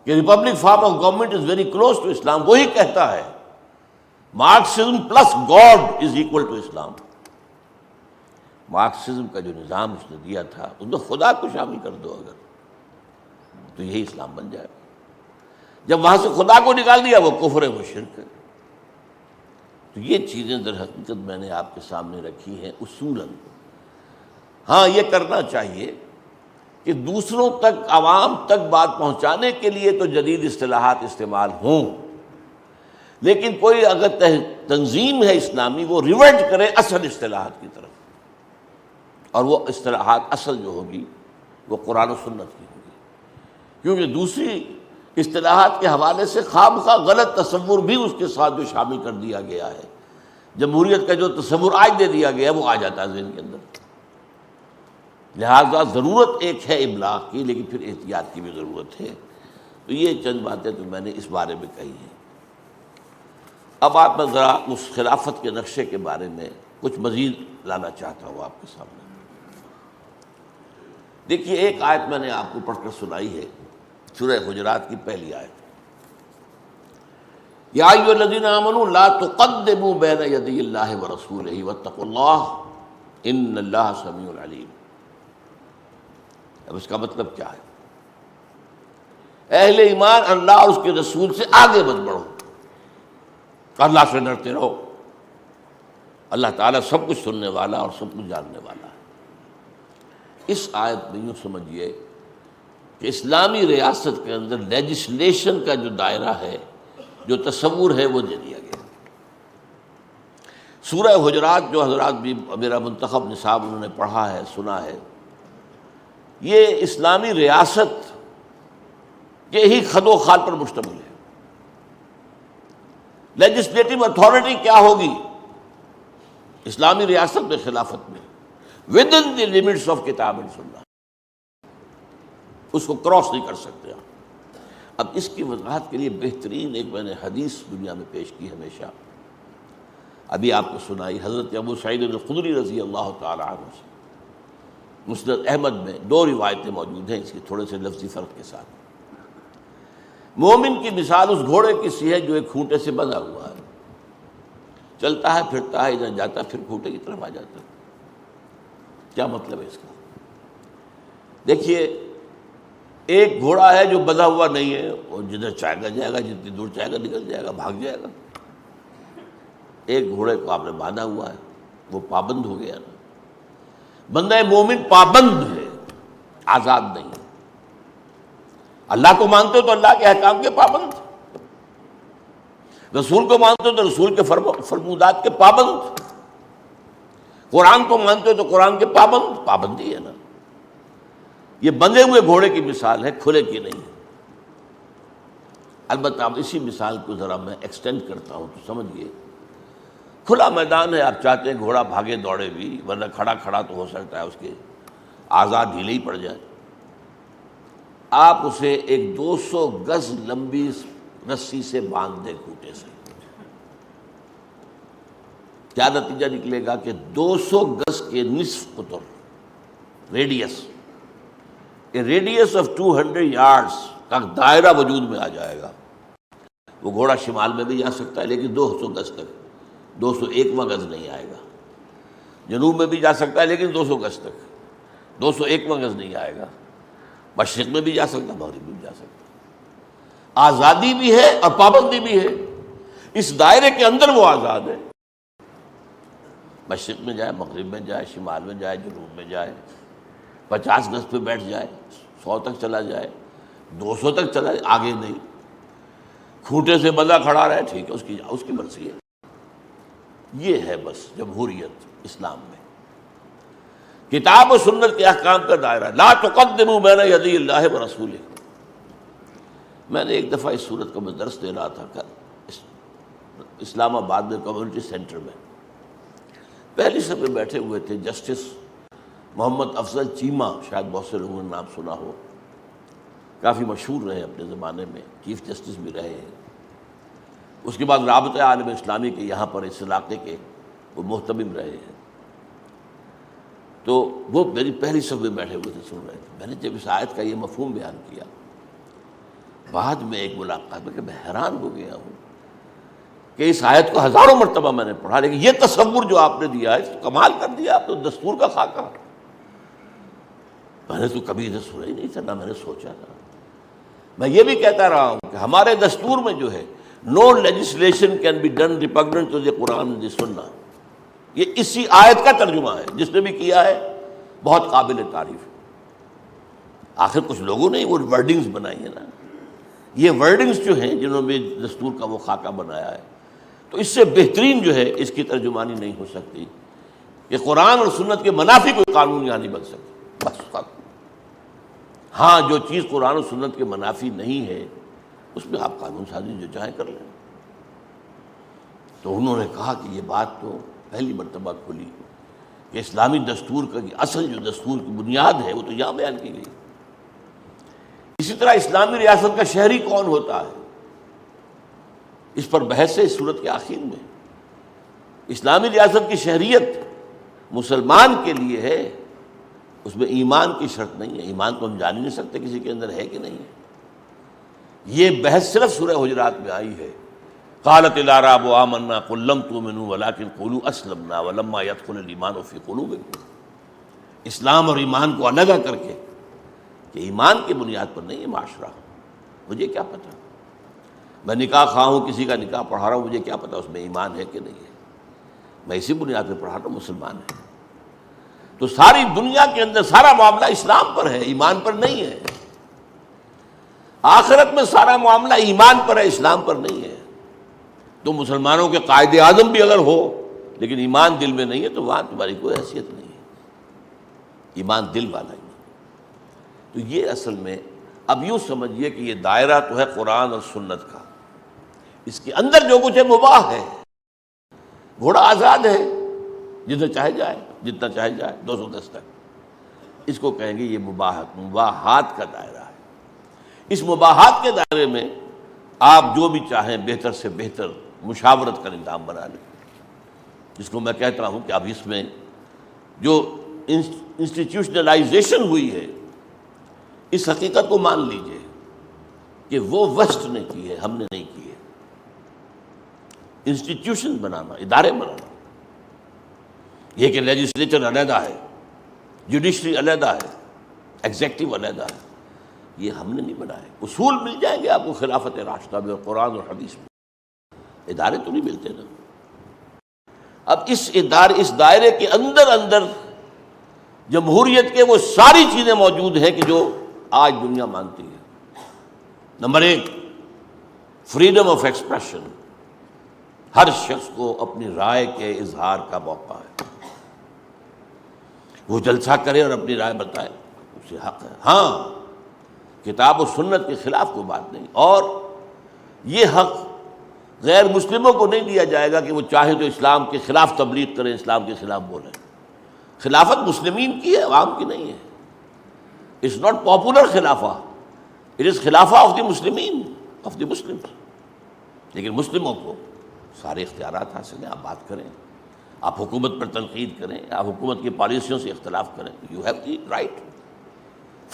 کہ republic form of government is very close to Islam, وہی کہتا ہے Marxism plus God is equal to Islam. Marxism کا جو نظام اس نے دیا تھا اس میں خدا کو شامل کر دو اگر، تو یہی اسلام بن جائے گا۔ جب وہاں سے خدا کو نکال دیا وہ کفر ہے، وہ شرک ہے۔ تو یہ چیزیں در حقیقت میں نے آپ کے سامنے رکھی ہیں اصولاً۔ ہاں یہ کرنا چاہیے کہ دوسروں تک، عوام تک بات پہنچانے کے لیے تو جدید اصطلاحات استعمال ہوں، لیکن کوئی اگر تنظیم ہے اسلامی وہ ریورٹ کرے اصل اصطلاحات کی طرف، اور وہ اصطلاحات اصل جو ہوگی وہ قرآن و سنت کی ہوگی، کیونکہ دوسری اصطلاحات کے حوالے سے خواہ غلط تصور بھی اس کے ساتھ جو شامل کر دیا گیا ہے، جمہوریت کا جو تصور آج دے دیا گیا ہے وہ آ جاتا ہے ذہن کے اندر۔ لہٰذا ضرورت ایک ہے ابلاغ کی، لیکن پھر احتیاط کی بھی ضرورت ہے۔ تو یہ چند باتیں تو میں نے اس بارے میں کہی ہیں۔ اب آپ میں ذرا اس خلافت کے نقشے کے بارے میں کچھ مزید لانا چاہتا ہوں آپ کے سامنے۔ دیکھیے ایک آیت میں نے آپ کو پڑھ کر سنائی ہے، سورہ حجرات کی پہلی آیت، یا ایھا الذین آمنوا لا تقدموا بین یدی اللہ ورسولہ واتقوا اللہ ان اللہ سمیع علیم۔ اب اس کا مطلب کیا ہے؟ اہل ایمان اللہ اور اس کے رسول سے آگے مت بڑھو، اللہ سے ڈرتے رہو۔ اللہ تعالیٰ سب کچھ سننے والا اور سب کچھ جاننے والا ہے۔ اس آیت میں یوں سمجھیے کہ اسلامی ریاست کے اندر لیجسلیشن کا جو دائرہ ہے، جو تصور ہے، وہ دے دیا گیا۔ سورہ حجرات جو حضرات بھی میرا منتخب نصاب انہوں نے پڑھا ہے، سنا ہے، یہ اسلامی ریاست کے ہی خد و خال پر مشتمل ہے۔ لیجسلیٹو اتھارٹی کیا ہوگی اسلامی ریاست میں، خلافت میں، with in the limits of کتاب اینڈ سنہ، اس کو کراس نہیں کر سکتے آپ۔ اب اس کی وضاحت کے لیے بہترین ایک میں نے حدیث دنیا میں پیش کی ہمیشہ، ابھی آپ کو سنائی، حضرت ابو سعید الخدری رضی اللہ تعالی عنہ سے، مسند احمد میں 2 روایتیں موجود ہیں اس کے تھوڑے سے لفظی فرق کے ساتھ۔ مومن کی مثال اس گھوڑے کی سی ہے جو ایک کھونٹے سے بندھا ہوا ہے، چلتا ہے پھرتا ہے، ادھر جاتا ہے پھر کھونٹے کی طرف آ جاتا ہے۔ کیا مطلب ہے اس کا؟ دیکھیے ایک گھوڑا ہے جو بندھا ہوا نہیں ہے، وہ جدھر چاہے گا جائے گا، جتنی دور چاہے گا نکل جائے گا، بھاگ جائے گا۔ ایک گھوڑے کو آپ نے باندھا ہوا ہے، وہ پابند ہو گیا نا۔ بندہ مومن پابند ہے، آزاد نہیں ہے۔ اللہ کو مانتے ہو تو اللہ کے احکام کے پابند، رسول کو مانتے ہو تو رسول کے فرمودات کے پابند، قرآن کو مانتے ہو تو قرآن کے پابند، پابندی ہے نا۔ یہ بندھے ہوئے گھوڑے کی مثال ہے، کھلے کی نہیں ہے۔ البتہ اب اسی مثال کو ذرا میں ایکسٹینڈ کرتا ہوں تو سمجھیے، کھلا میدان ہے، آپ چاہتے ہیں گھوڑا بھاگے دوڑے بھی، ورنہ کھڑا کھڑا تو ہو سکتا ہے اس کے آزاد ڈھیلے ہی پڑ جائے۔ آپ اسے ایک 200 گز لمبی رسی سے باندھ دیں کھوٹے سے، کیا نتیجہ نکلے گا کہ 200 گز کے نصف قطر radius a radius of 200 yards کا دائرہ وجود میں آ جائے گا. وہ گھوڑا شمال میں بھی جا سکتا ہے لیکن 200 گز تک، 201واں گز نہیں آئے گا. جنوب میں بھی جا سکتا ہے لیکن 200 گز تک، 201واں گز نہیں آئے گا. مشرق میں بھی جا سکتا ہے، مغرب میں بھی جا سکتا ہے. آزادی بھی ہے اور پابندی بھی ہے. اس دائرے کے اندر وہ آزاد ہے. مشرق میں جائے، مغرب میں جائے، شمال میں جائے، جنوب میں جائے، 50 گز پہ بیٹھ جائے، 100 تک چلا جائے، 200 تک چلا جائے، آگے نہیں. کھوٹے سے بندہ کھڑا رہے، ٹھیک ہے، اس کی مرضی ہے. یہ ہے بس جمہوریت اسلام میں. کتاب و سنت کے احکام کا دائرہ. لا تقدموا بین یدی اللہ ورسولہ. میں نے ایک دفعہ اس صورت کا میں درس دے رہا تھا اسلام آباد میں کمیونٹی سینٹر میں. پہلی صف میں بیٹھے ہوئے تھے جسٹس محمد افضل چیمہ، شاید بہت سے لوگوں نے نام سنا ہو. کافی مشہور رہے اپنے زمانے میں، چیف جسٹس بھی رہے ہیں. اس کے بعد رابطہ عالم اسلامی کے یہاں پر اس علاقے کے وہ محتمم رہے ہیں. تو وہ میری پہلی صف میں بیٹھے ہوئے تھے، سن رہے تھے. میں نے جب اس آیت کا یہ مفہوم بیان کیا، بعد میں ایک ملاقات میں کہ میں حیران ہو گیا ہوں کہ اس آیت کو ہزاروں مرتبہ میں نے پڑھا، لیکن یہ تصور جو آپ نے دیا ہے کمال کر دیا. آپ تو دستور کا خاکہ. میں نے تو کبھی ادھر سنا ہی نہیں تھا، نہ میں نے سوچا تھا. میں یہ بھی کہتا رہا ہوں کہ ہمارے دستور میں جو ہے no legislation can be done repugnant to the Quran and the Sunnah, یہ اسی آیت کا ترجمہ ہے. جس نے بھی کیا ہے بہت قابل تعریف ہے. آخر کچھ لوگوں نے وہ ورڈنگز بنائی ہیں نا. یہ ورڈنگز جو ہیں جنہوں نے دستور کا وہ خاکہ بنایا ہے، تو اس سے بہترین جو ہے اس کی ترجمانی نہیں ہو سکتی کہ قرآن اور سنت کے منافی کوئی قانون یہاں نہیں بن سکتا. بس ہاں، جو چیز قرآن و سنت کے منافی نہیں ہے اس میں آپ قانون سازی جو چاہیں کر لیں. تو انہوں نے کہا کہ یہ بات تو پہلی مرتبہ کھلی کہ اسلامی دستور کا اصل جو دستور کی بنیاد ہے وہ تو یہاں بیان کی گئی. اسی طرح اسلامی ریاست کا شہری کون ہوتا ہے، اس پر بحث ہے اس صورت کے آخر میں. اسلامی ریاست کی شہریت مسلمان کے لیے ہے، اس میں ایمان کی شرط نہیں ہے. ایمان تو ہم جان ہی نہیں سکتے کسی کے اندر ہے کہ نہیں ہے. یہ بحث صرف سورہ حجرات میں آئی ہے. قالت الاعراب آمنا قل لم تؤمنوا ولکن قولوا اسلمنا ولما يدخل الايمان في قلوبكم. اسلام اور ایمان کو علیحدہ کر کے کہ ایمان کی بنیاد پر نہیں ہے معاشرہ. مجھے کیا پتہ، میں نکاح خواہ ہوں، کسی کا نکاح پڑھا رہا ہوں، مجھے کیا پتہ اس میں ایمان ہے کہ نہیں ہے. میں اسی بنیاد پہ پڑھا رہا ہوں مسلمان ہے. تو ساری دنیا کے اندر سارا معاملہ اسلام پر ہے، ایمان پر نہیں ہے. آخرت میں سارا معاملہ ایمان پر ہے، اسلام پر نہیں ہے. تو مسلمانوں کے قائد اعظم بھی اگر ہو لیکن ایمان دل میں نہیں ہے تو وہاں تمہاری کوئی حیثیت نہیں ہے. ایمان دل والا ہی. تو یہ اصل میں اب یوں سمجھیے کہ یہ دائرہ تو ہے قرآن اور سنت کا. اس کے اندر جو کچھ ہے مباح ہے. گھوڑا آزاد ہے، جتنا چاہے جائے، جتنا چاہے جائے، 200 گز تک. اس کو کہیں گے یہ مباحات کا دائرہ ہے. اس مباحات کے دائرے میں آپ جو بھی چاہیں بہتر سے بہتر مشاورت کا نظام بنا لیں، جس کو میں کہتا ہوں کہ اب اس میں جو انسٹیٹیوشنلائزیشن ہوئی ہے، اس حقیقت کو مان لیجئے کہ وہ وسٹ نے کی ہے، ہم نے نہیں کی ہے. انسٹیٹیوشن بنانا، ادارے بنانا، یہ کہ لیجسلیچر علیحدہ ہے، جوڈیشری علیحدہ ہے، ایگزیکٹو علیحدہ ہے، یہ ہم نے نہیں بنائے. اصول مل جائیں گے آپ کو خلافت راشدہ میں اور قرآن اور حدیث میں، ادارے تو نہیں ملتے نا. اب اس دائرے کے اندر جمہوریت کے وہ ساری چیزیں موجود ہیں کہ جو آج دنیا مانتی ہے. Number 1، freedom of expression. ہر شخص کو اپنی رائے کے اظہار کا موقع ہے. وہ جلسہ کرے اور اپنی رائے بتائے، اسے حق ہے. ہاں، کتاب و سنت کے خلاف کوئی بات نہیں. اور یہ حق غیر مسلموں کو نہیں دیا جائے گا کہ وہ چاہے تو اسلام کے خلاف تبلیغ کریں، اسلام کے خلاف بولیں. خلافت مسلمین کی ہے، عوام کی نہیں ہے. It's not popular khilafah, it is khilafah of the muslimeen, of the Muslims. لیکن مسلموں کو سارے اختیارات حاصل ہیں. آپ بات کریں، آپ حکومت پر تنقید کریں، آپ حکومت کی پالیسیوں سے اختلاف کریں. You have the right.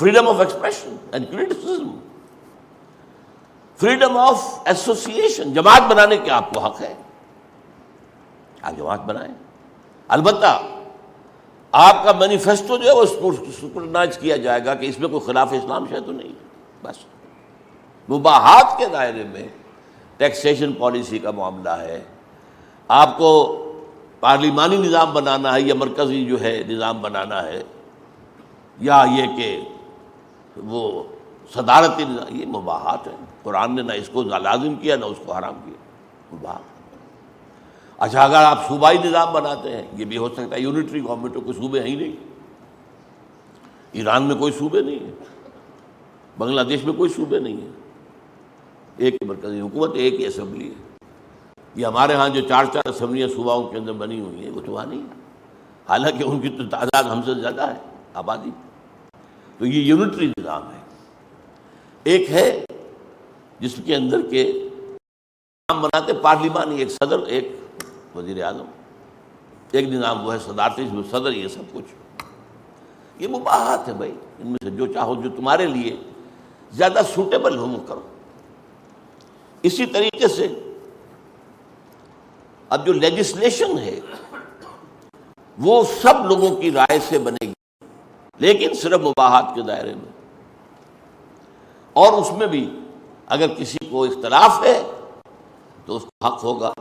freedom of expression and criticism, freedom of association. جماعت بنانے کے آپ کو حق ہے، آپ جماعت بنائیں، البتہ آپ کا مینیفیسٹو جو ہے وہ سپرنائز کیا جائے گا کہ اس میں کوئی خلاف اسلام شے تو نہیں ہے، بس۔ مباحات کے دائرے میں ٹیکسیشن پالیسی کا معاملہ ہے، آپ کو پارلیمانی نظام بنانا ہے یا مرکزی جو ہے نظام بنانا ہے، یا یہ کہ وہ صدارتی نظام، یہ مباحات ہیں۔ قرآن نے نہ اس کو لازم کیا نہ اس کو حرام کیا، مباح۔ اچھا اگر آپ صوبائی نظام بناتے ہیں، یہ بھی ہو سکتا ہے، یونٹری گورنمنٹ کوئی صوبے ہیں ہی نہیں، ایران میں کوئی صوبے نہیں ہے، بنگلہ دیش میں کوئی صوبے نہیں ہے، ایک ہی مرکزی حکومت، ایک ہی اسمبلی ہے۔ یہ ہمارے ہاں جو 4 اسمبلیاں صوباؤں کے اندر بنی ہوئی ہیں وہ تو وہاں نہیں ہے، حالانکہ ان کی تو تعداد ہم سے زیادہ ہے آبادی۔ تو یہ یونٹری نظام ہے۔ ایک ہے جس کے اندر کے نظام بناتے پارلیمانی، ایک صدر، ایک وزیر اعظم، ایک نظام وہ ہے صدارتی، اس میں صدر، یہ سب کچھ یہ مباحات ہے بھائی، ان میں سے جو چاہو، جو تمہارے لیے زیادہ سوٹیبل ہو وہ کرو۔ اسی طریقے سے اب جو لیجسلیشن ہے وہ سب لوگوں کی رائے سے بنے گی، لیکن صرف مباحات کے دائرے میں، اور اس میں بھی اگر کسی کو اختلاف ہے تو اس کو حق ہوگا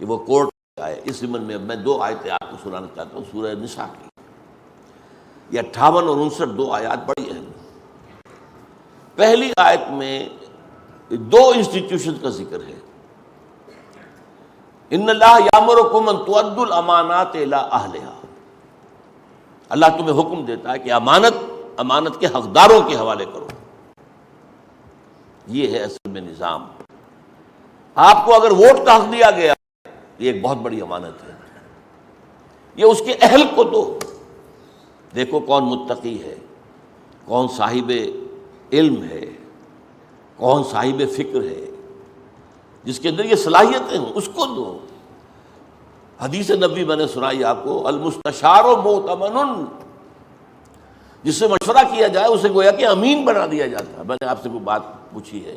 کہ وہ کورٹ آئے۔ اس ضمن میں اب میں 2 آیتیں آپ کو سنانا چاہتا ہوں سورہ نساء کی، یہ 58 اور 59 2 آیات بڑی اہم۔ پہلی آیت میں 2 انسٹیٹیوشن کا ذکر ہے، ان اللہ یامرکم ان تؤدوا الامانات الی اہلہا، اللہ تمہیں حکم دیتا ہے کہ امانت کے حقداروں کے حوالے کرو۔ یہ ہے اصل میں نظام۔ آپ کو اگر ووٹ کا حق دیا گیا، یہ ایک بہت بڑی امانت ہے، یہ اس کے اہل کو دو۔ دیکھو کون متقی ہے، کون صاحب علم ہے، کون صاحب فکر ہے، جس کے اندر یہ صلاحیتیں ہوں، اس کو دو۔ حدیث نبی میں نے سنائی آپ کو، المستشار مؤتمن، جس سے مشورہ کیا جائے اسے گویا کہ امین بنا دیا جاتا ہے۔ میں نے آپ سے کوئی بات پوچھی ہے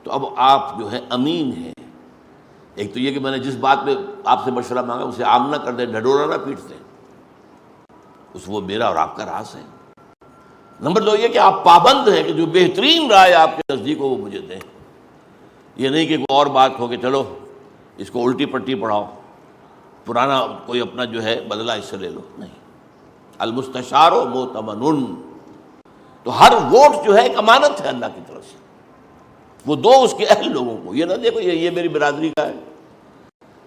تو اب آپ جو ہے امین ہیں۔ ایک تو یہ کہ میں نے جس بات میں آپ سے مشورہ مانگا اسے عام نہ کر دیں، ڈھڈورا نہ پیٹ دیں، اس وہ میرا اور آپ کا راز ہے۔ نمبر 2 یہ کہ آپ پابند ہیں کہ جو بہترین رائے آپ کے نزدیک ہو وہ مجھے دیں۔ یہ نہیں کہ کوئی اور بات ہو کہ چلو اس کو الٹی پٹی پڑھاؤ، پرانا کوئی اپنا جو ہے بدلہ اس سے لے لو، نہیں۔ المستشار مؤتمن، تو ہر ووٹ جو ہے ایک امانت ہے اللہ کی طرف سے، وہ دو اس کے اہل لوگوں کو۔ یہ نہ دیکھو یہ میری برادری کا ہے،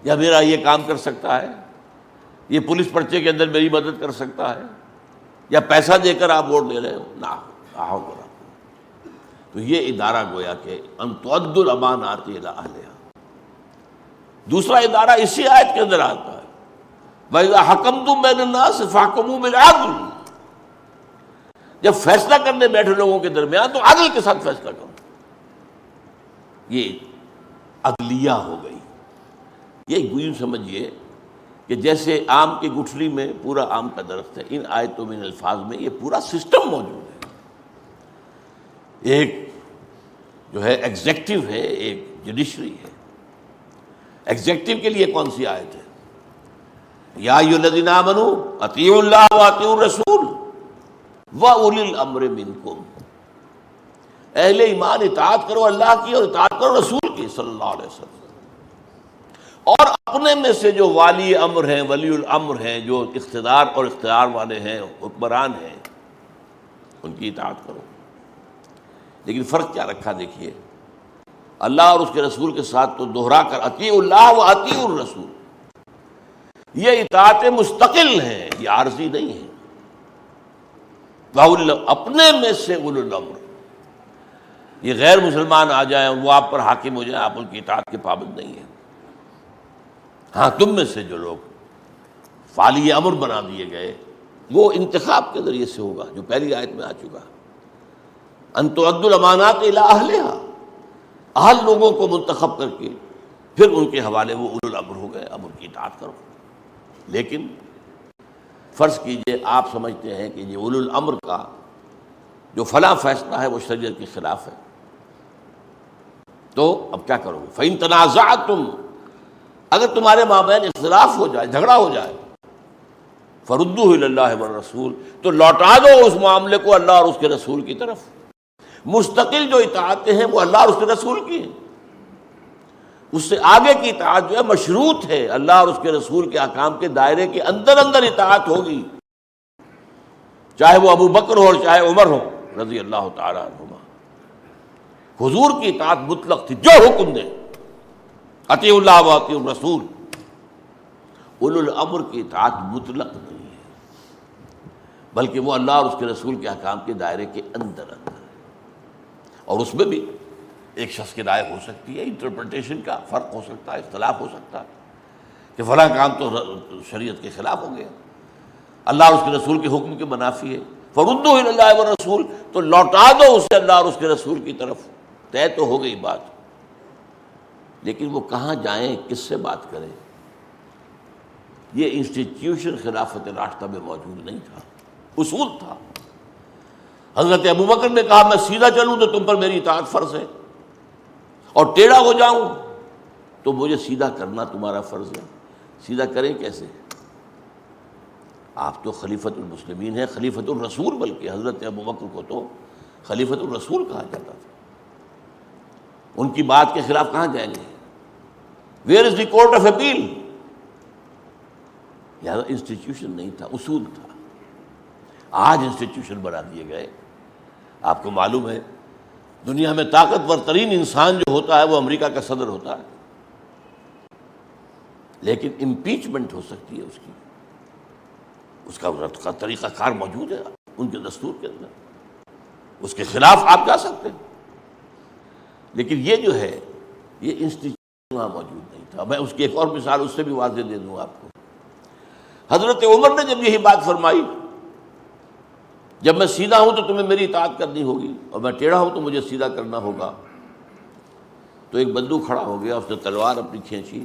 یا میرا یہ کام کر سکتا ہے، یہ پولیس پرچے کے اندر میری مدد کر سکتا ہے، یا پیسہ دے کر آپ ووٹ لے رہے ہو، نہ آؤ برا۔ تو یہ ادارہ گویا کہ ان تؤدوا الامانات الی اہلہا۔ دوسرا ادارہ اسی آیت کے اندر آتا ہے، وَإِذَا حَكَمْتُم بَيْنَ النَّاسِ فَاحْكُمُوا بِالْعَدْلِ، جب فیصلہ کرنے بیٹھے لوگوں کے درمیان تو عدل کے ساتھ فیصلہ کرو۔ یہ عدلیہ ہو گئی۔ یہ یوں سمجھیے کہ جیسے آم کی گٹھلی میں پورا آم کا درخت ہے، ان آیتوں میں، ان الفاظ میں یہ پورا سسٹم موجود ہے۔ ایک جو ہے ایگزیکٹو ہے، ایک جوڈیشری ہے۔ ایگزیکٹو کے لیے کون سی آیت ہے؟ یا ایھا الذین آمنوا اطیعوا اللہ واطیعوا الرسول واولی الامر منکم، اہل ایمان اطاعت کرو اللہ کی اور اطاعت کرو رسول کی صلی اللہ علیہ وسلم، اور اپنے میں سے جو والی امر ہیں، ولی الامر ہیں، جو اقتدار اور اختیار والے ہیں، حکمران ہیں، ان کی اطاعت کرو۔ لیکن فرق کیا رکھا دیکھیے، اللہ اور اس کے رسول کے ساتھ تو دوہرا کر اطیعوا اللہ و اطیعوا الرسول، یہ اطاعت مستقل ہیں، یہ عارضی نہیں ہے۔ اپنے میں سے اولو الامر، یہ غیر مسلمان آ جائیں وہ آپ پر حاکم ہو جائیں، آپ ان کی اطاعت کے پابند نہیں ہیں۔ ہاں تم میں سے جو لوگ فعالی امر بنا دیے گئے وہ انتخاب کے ذریعے سے ہوگا، جو پہلی آیت میں آ چکا، ان تؤدوا الامانات الی اہلہا، اہل لوگوں کو منتخب کر کے پھر ان کے حوالے وہ اولو الامر ہو گئے، اب ان کی اطاعت کرو۔ لیکن فرض کیجئے آپ سمجھتے ہیں کہ یہ اولو الامر کا جو فلاں فیصلہ ہے وہ شریعت کے خلاف ہے، تو اب کیا کرو گے؟ فَإِن تَنَازَعْتُمْ، اگر تمہارے مابین اختلاف ہو جائے، جھگڑا ہو جائے، فَرُدُّوهُ إِلَى اللَّهِ وَالرَّسُولِ، تو لوٹا دو اس معاملے کو اللہ اور اس کے رسول کی طرف۔ مستقل جو اطاعتیں ہیں وہ اللہ اور اس کے رسول کی ہیں، اس سے آگے کی اطاعت جو ہے مشروط ہے، اللہ اور اس کے رسول کے احکام کے دائرے کے اندر اندر اطاعت ہوگی، چاہے وہ ابو بکر ہو اور چاہے عمر ہو رضی اللہ تعالیٰ عنہما۔ حضور کی اطاعت مطلق تھی، جو حکم دے اطیعوا اللہ و اطیعوا الرسول۔ اولو الامر کی اطاعت مطلق نہیں ہے، بلکہ وہ اللہ اور اس کے رسول کے احکام کے دائرے کے اندر اندر ہے، اور اس میں بھی ایک شخص کی رائے ہو سکتی ہے، انٹرپریٹیشن کا فرق ہو سکتا ہے، اختلاف ہو سکتا ہے کہ فلاں کام تو شریعت کے خلاف ہو گیا، اللہ اور اس کے رسول کے حکم کے منافی ہے، فردوا الی اللہ والرسول، تو لوٹا دو اسے اللہ اور اس کے رسول کی طرف۔ طے تو ہو گئی بات، لیکن وہ کہاں جائیں، کس سے بات کریں؟ یہ انسٹیٹیوشن خلافت راشدہ میں موجود نہیں تھا، اصول تھا۔ حضرت ابوبکر نے کہا میں سیدھا چلوں تو تم پر میری اطاعت فرض ہے، اور ٹیڑھا ہو جاؤں تو مجھے سیدھا کرنا تمہارا فرض ہے۔ سیدھا کریں کیسے؟ آپ تو خلیفۃ المسلمین ہیں، خلیفۃ الرسول، بلکہ حضرت ابوبکر کو تو خلیفۃ الرسول کہا جاتا تھا، ان کی بات کے خلاف کہاں جائیں گے؟ Where is the court of appeal? لہٰذا انسٹیٹیوشن نہیں تھا، اصول تھا۔ آج انسٹیٹیوشن بنا دیے گئے۔ آپ کو معلوم ہے دنیا میں طاقتور ترین انسان جو ہوتا ہے وہ امریکہ کا صدر ہوتا ہے، لیکن امپیچمنٹ ہو سکتی ہے اس کی، اس کا طریقہ کار موجود ہے ان کے دستور کے اندر، اس کے خلاف آپ جا سکتے ہیں، لیکن یہ جو ہے یہ انسٹیٹیوشن وہاں موجود نہیں تھا۔ میں اس کی ایک اور مثال اس سے بھی واضح دے دوں آپ کو۔ حضرت عمر نے جب یہی بات فرمائی، جب میں سیدھا ہوں تو تمہیں میری اطاعت کرنی ہوگی، اور میں ٹیڑھا ہوں تو مجھے سیدھا کرنا ہوگا، تو ایک بندو کھڑا ہو گیا، اس نے تلوار اپنی کھینچی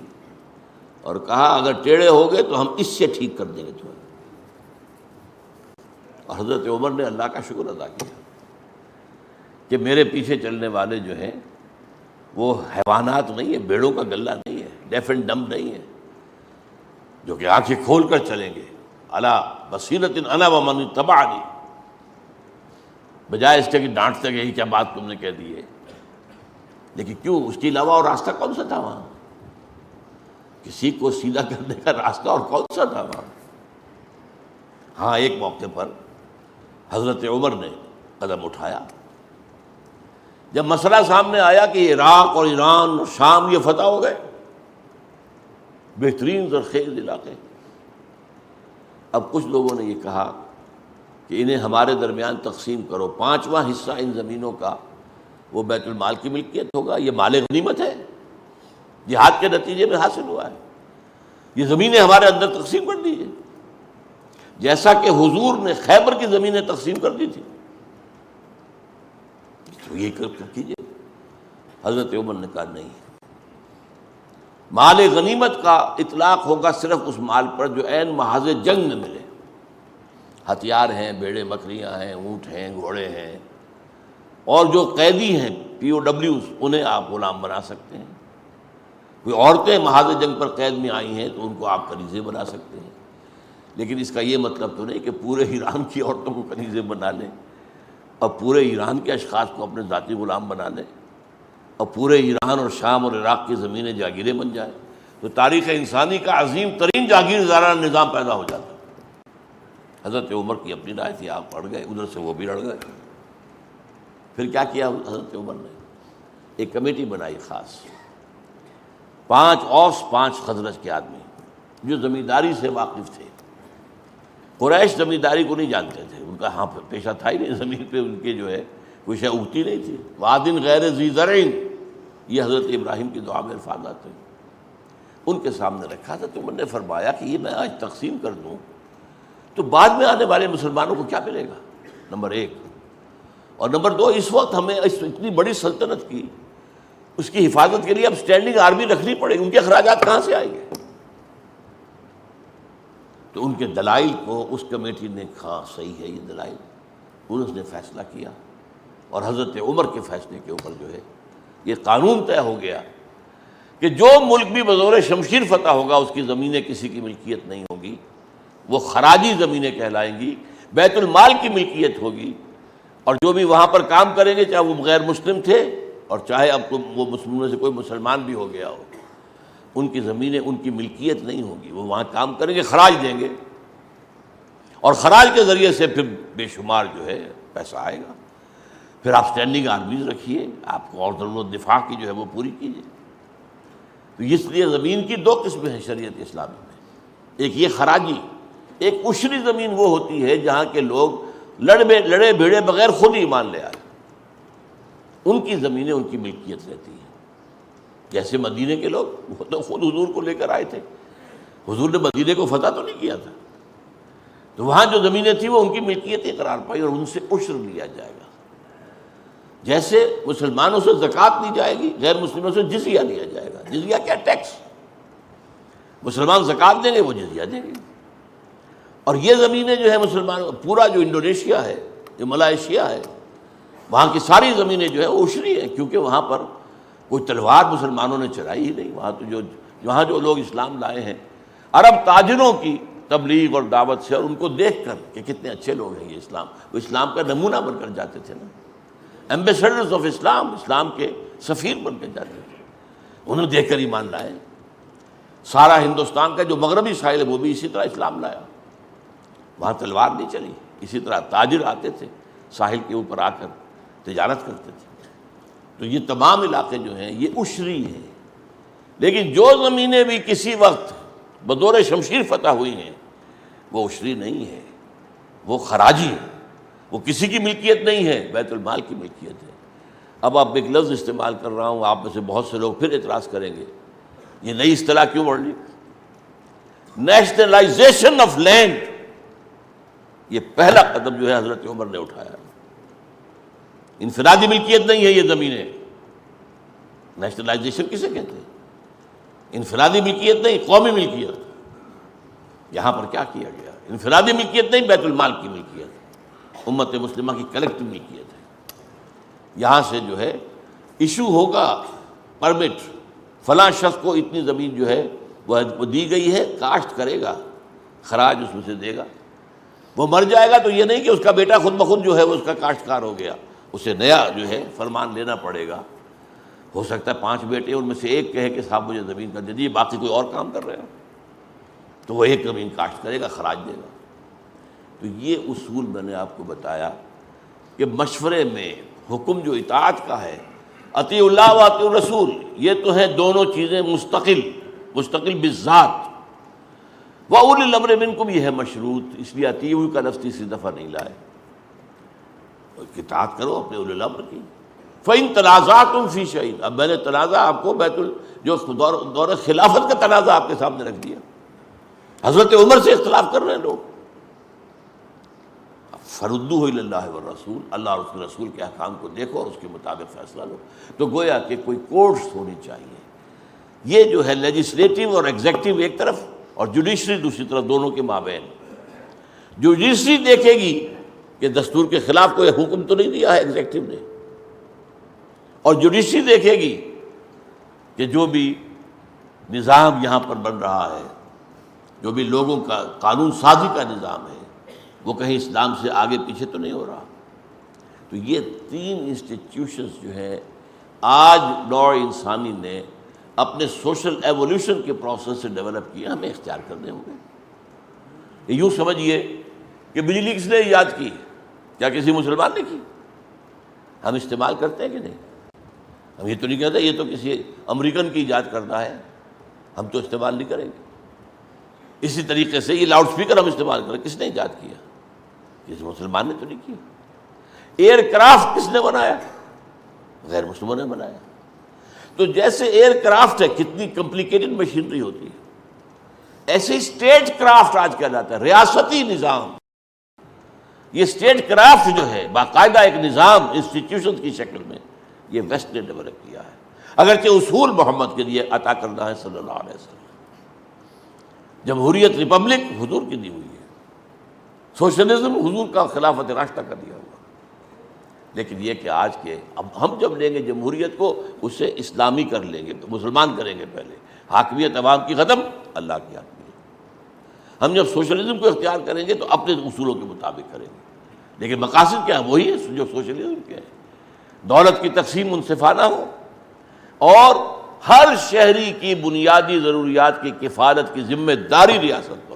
اور کہا اگر ٹیڑھے ہو گئے تو ہم اس سے ٹھیک کر دیں گے تمہیں۔ اور حضرت عمر نے اللہ کا شکر ادا کیا کہ میرے پیچھے چلنے والے جو ہیں وہ حیوانات نہیں ہیں، بیڑوں کا گلہ نہیں ہے، ڈیف اینڈ ڈمب نہیں ہے، جو کہ آنکھیں کھول کر چلیں گے، علی بصیرۃ انا ومن اتبعنی، بجائے اس کے کہ ڈانٹتے گئے کیا بات تم نے کہہ دی ہے۔ لیکن کیوں؟ اس کے علاوہ اور راستہ کون سا تھا وہاں؟ کسی کو سیدھا کرنے کا راستہ اور کون سا تھا وہاں؟ ہاں، ایک موقع پر حضرت عمر نے قدم اٹھایا، جب مسئلہ سامنے آیا کہ عراق اور ایران اور شام یہ فتح ہو گئے، بہترین زرخیز علاقے، اب کچھ لوگوں نے یہ کہا کہ انہیں ہمارے درمیان تقسیم کرو، 5واں حصہ ان زمینوں کا وہ بیت المال کی ملکیت ہوگا، یہ مال غنیمت ہے، جہاد کے نتیجے میں حاصل ہوا ہے، یہ زمینیں ہمارے اندر تقسیم کر دیجیے، جیسا کہ حضور نے خیبر کی زمینیں تقسیم کر دی تھی، تو یہ کیجیے۔ حضرت عمر نے کہا نہیں، مال غنیمت کا اطلاق ہوگا صرف اس مال پر جو عین محاذ جنگ میں ملے، ہتھیار ہیں، بیڑے بکریاں ہیں، اونٹ ہیں، گھوڑے ہیں، اور جو قیدی ہیں POWs انہیں آپ غلام بنا سکتے ہیں، کوئی عورتیں محاذ جنگ پر قید میں آئی ہیں تو ان کو آپ کنیزیں بنا سکتے ہیں، لیکن اس کا یہ مطلب تو نہیں کہ پورے ایران کی عورتوں کو کنیزیں بنا لیں اور پورے ایران کے اشخاص کو اپنے ذاتی غلام بنا لیں اور پورے ایران اور شام اور عراق کی زمینیں جاگیریں بن جائیں، تو تاریخ انسانی کا عظیم ترین جاگیر زارانہ نظام پیدا ہو جاتا۔ حضرت عمر کی اپنی رائے تھی، آپ پڑھ گئے، ادھر سے وہ بھی لڑ گئے۔ پھر کیا کیا حضرت عمر نے؟ ایک کمیٹی بنائی خاص، 5 اوس 5 خزرج کے آدمی جو زمینداری سے واقف تھے۔ قریش زمینداری کو نہیں جانتے تھے، ان کا ہاں پیشہ تھا ہی نہیں، زمین پہ ان کے جو ہے کوئی شے اگتی نہیں تھی۔ وادٍ غیر ذی زرع، یہ حضرت ابراہیم کی دعا میں الفاظات ہیں، ان کے سامنے رکھا تھا۔ تو عمر نے فرمایا کہ یہ میں آج تقسیم کر دوں تو بعد میں آنے والے مسلمانوں کو کیا ملے گا، نمبر 1، اور نمبر 2، اس وقت ہمیں اتنی بڑی سلطنت کی اس کی حفاظت کے لیے اب اسٹینڈنگ آرمی رکھنی پڑے گی، ان کے اخراجات کہاں سے آئیں گے؟ تو ان کے دلائل کو اس کمیٹی نے کہا صحیح ہے یہ دلائل، اس نے فیصلہ کیا، اور حضرت عمر کے فیصلے کے اوپر جو ہے یہ قانون طے ہو گیا کہ جو ملک بھی بزور شمشیر فتح ہوگا اس کی زمینیں کسی کی ملکیت نہیں ہوگی، وہ خراجی زمینیں کہلائیں گی، بیت المال کی ملکیت ہوگی، اور جو بھی وہاں پر کام کریں گے چاہے وہ غیر مسلم تھے اور چاہے اب تو وہ مسلموں سے کوئی مسلمان بھی ہو گیا ہو، ان کی زمینیں ان کی ملکیت نہیں ہوگی، وہ وہاں کام کریں گے، خراج دیں گے، اور خراج کے ذریعے سے پھر بے شمار جو ہے پیسہ آئے گا۔ پھر آپ اسٹینڈنگ آرمیز رکھیے، آپ کو اور ضرورت دفاع کی جو ہے وہ پوری کیجیے۔ تو اس لیے زمین کی دو قسمیں ہیں شریعت اسلامی میں، ایک یہ خراجی، ایک عشری زمین وہ ہوتی ہے جہاں کے لوگ لڑے بھیڑے بغیر خود ایمان لے آئے، ان کی زمینیں ان کی ملکیت رہتی ہیں۔ جیسے مدینے کے لوگ، وہ تو خود حضور کو لے کر آئے تھے، حضور نے مدینے کو فتح تو نہیں کیا تھا، تو وہاں جو زمینیں تھیں وہ ان کی ملکیتیں قرار پائی، اور ان سے عشر لیا جائے گا۔ جیسے مسلمانوں سے زکوٰۃ لی جائے گی، غیر مسلموں سے جزیہ لیا جائے گا۔ جزیہ کیا؟ ٹیکس۔ مسلمان زکوٰۃ دیں گے، وہ جزیہ دیں گے۔ اور یہ زمینیں جو ہے مسلمانوں، پورا جو انڈونیشیا ہے، جو ملائیشیا ہے، وہاں کی ساری زمینیں جو ہے وہ عشری ہیں، کیونکہ وہاں پر کوئی تلوار مسلمانوں نے چلائی ہی نہیں۔ وہاں تو وہاں جو لوگ اسلام لائے ہیں، عرب تاجروں کی تبلیغ اور دعوت سے، اور ان کو دیکھ کر کہ کتنے اچھے لوگ ہیں یہ اسلام، وہ اسلام کا نمونہ بن کر جاتے تھے نا، ایمبیسڈرز آف اسلام، اسلام کے سفیر بن کے جاتے تھے، انہیں دیکھ کر ایمان لائے۔ سارا ہندوستان کا جو مغربی ساحل ہے وہ بھی اسی طرح اسلام لایا، وہاں تلوار نہیں چلی، اسی طرح تاجر آتے تھے ساحل کے اوپر آ کر تجارت کرتے تھے۔ تو یہ تمام علاقے جو ہیں یہ عشری ہیں، لیکن جو زمینیں بھی کسی وقت بدور شمشیر فتح ہوئی ہیں وہ عشری نہیں ہے، وہ خراجی ہے، وہ کسی کی ملکیت نہیں ہے، بیت المال کی ملکیت ہے۔ اب آپ ایک لفظ استعمال کر رہا ہوں، آپ میں سے بہت سے لوگ پھر اعتراض کریں گے، یہ نئی اصطلاح کیوں بڑھ رہی؟ نیشنلائزیشن آف لینڈ، یہ پہلا قدم جو ہے حضرت عمر نے اٹھایا۔ انفرادی ملکیت نہیں ہے یہ زمینیں، نیشنلائزیشن کسے کہتے ہیں؟ انفرادی ملکیت نہیں، قومی ملکیت۔ یہاں پر کیا کیا گیا؟ انفرادی ملکیت نہیں، بیت المال کی ملکیت، امت مسلمہ کی کلیکٹو ملکیت ہے۔ یہاں سے جو ہے ایشو ہوگا پرمٹ، فلاں شخص کو اتنی زمین جو ہے وہ دی گئی ہے، کاشت کرے گا، خراج اس میں سے دے گا، وہ مر جائے گا تو یہ نہیں کہ اس کا بیٹا خود بخود جو ہے وہ اس کا کاشتکار ہو گیا، اسے نیا جو ہے فرمان لینا پڑے گا۔ ہو سکتا ہے 5 بیٹے ان میں سے ایک کہے کہ صاحب مجھے زمین کا دے دیجیے، باقی کوئی اور کام کر رہے ہو، تو وہ ایک زمین کاشت کرے گا، خراج دے گا۔ تو یہ اصول میں نے آپ کو بتایا کہ مشورے میں حکم جو اطاعت کا ہے، اطیعوا اللہ و اطیعوا الرسول، یہ تو ہے دونوں چیزیں مستقل بالذات۔ وَأُولِي الْأَمْرِ مِنْكُمْ، یہ ہے مشروط، اس لیے اطیعوا کا لفظ تیسری دفعہ نہیں لائے، اطاعت کرو اپنے اولی الامر کی۔ فَإِن تَنَازَعْتُمْ فِي شَيْءٍ، اب میں نے تنازع آپ کو جو دور خلافت کا تنازع آپ کے سامنے رکھ دیا، حضرت عمر سے اختلاف کر رہے ہیں لوگ، فَرُدُّوهُ إِلَى اللَّهِ وَالرَّسُولِ، اللہ اور اس کے رسول کے احکام کو دیکھو اور اس کے مطابق فیصلہ لو۔ تو گویا کہ کوئی کورٹس ہونی چاہیے، یہ جو ہے لیجسلیٹو اور ایگزیکٹو ایک طرف اور جوڈیشری دوسری طرف، دونوں کے مابین۔ جوڈیشری دیکھے گی کہ دستور کے خلاف کوئی حکم تو نہیں دیا ہے ایگزیکٹو نے، اور جوڈیشری دیکھے گی کہ جو بھی نظام یہاں پر بن رہا ہے، جو بھی لوگوں کا قانون سازی کا نظام ہے، وہ کہیں اسلام سے آگے پیچھے تو نہیں ہو رہا۔ تو یہ 3 انسٹیٹیوشنز جو ہے آج نوع انسانی نے اپنے سوشل ایولیوشن کے پروسیس سے ڈیولپ کیا، ہمیں اختیار کرنے ہوں گے۔ یوں سمجھیے کہ بجلی کس نے ایجاد کی؟ کیا کسی مسلمان نے کی؟ ہم استعمال کرتے ہیں کہ نہیں؟ ہم یہ تو نہیں کہتے یہ تو کسی امریکن کی ایجاد کرنا ہے، ہم تو استعمال نہیں کریں گے۔ اسی طریقے سے یہ لاؤڈ سپیکر ہم استعمال کریں، کس نے ایجاد کیا؟ کسی مسلمان نے تو نہیں کیا۔ ایئر کرافٹ کس نے بنایا؟ غیر مسلموں نے بنایا۔ تو جیسے ایئر کرافٹ ہے، کتنی کمپلیکیٹڈ مشینری ہوتی ہے، ایسے اسٹیٹ کرافٹ آج کہلاتا ہے، ریاستی نظام۔ یہ اسٹیٹ کرافٹ جو ہے باقاعدہ ایک نظام انسٹیٹیوشن کی شکل میں، یہ ویسٹ نے ڈیولپ کیا ہے، اگرچہ اصول محمد کے لیے عطا کردہ ہے صلی اللہ علیہ وسلم۔ جمہوریت ریپبلک حضور کی دی ہوئی ہے، سوشلزم حضور کا خلافت راشدہ کا دیا ہوا۔ لیکن یہ کہ آج کے اب ہم جب لیں گے جمہوریت کو اسے اسلامی کر لیں گے، مسلمان کریں گے پہلے، حاکمیت عوام کی ختم، اللہ کی حاکمیت۔ ہم جب سوشلزم کو اختیار کریں گے تو اپنے اصولوں کے مطابق کریں گے، لیکن مقاصد کیا ہے؟ وہی ہے جو سوشلزم کے ہیں، دولت کی تقسیم منصفانہ ہو اور ہر شہری کی بنیادی ضروریات کی کفالت کی ذمہ داری ریاست پر۔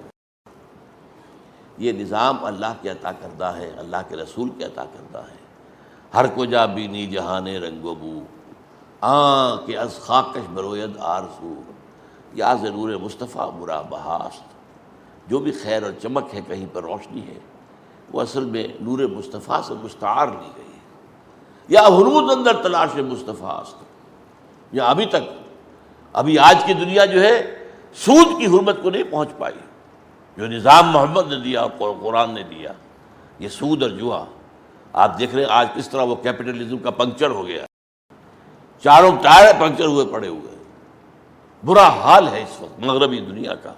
یہ نظام اللہ کے عطا کردہ ہے، اللہ کے رسول کے عطا کردہ ہے۔ ہر کجا بینی جہان رنگ و بو، کہ از خاکش بروید آرزو، یا ز نور مصطفیٰ برا بہاست۔ جو بھی خیر اور چمک ہے، کہیں پر روشنی ہے، وہ اصل میں نور مصطفیٰ سے مستعار لی گئی ہے۔ یا ہنوز اندر تلاش مصطفیٰ است، یا ابھی آج کی دنیا جو ہے سود کی حرمت کو نہیں پہنچ پائی۔ جو نظام محمد نے دیا اور قرآن نے دیا، یہ سود اور جوا، آپ دیکھ رہے ہیں آج کس طرح وہ کیپٹلزم کا پنکچر ہو گیا، چاروں ٹائر پنکچر ہوئے پڑے ہوئے، برا حال ہے اس وقت مغربی دنیا کا۔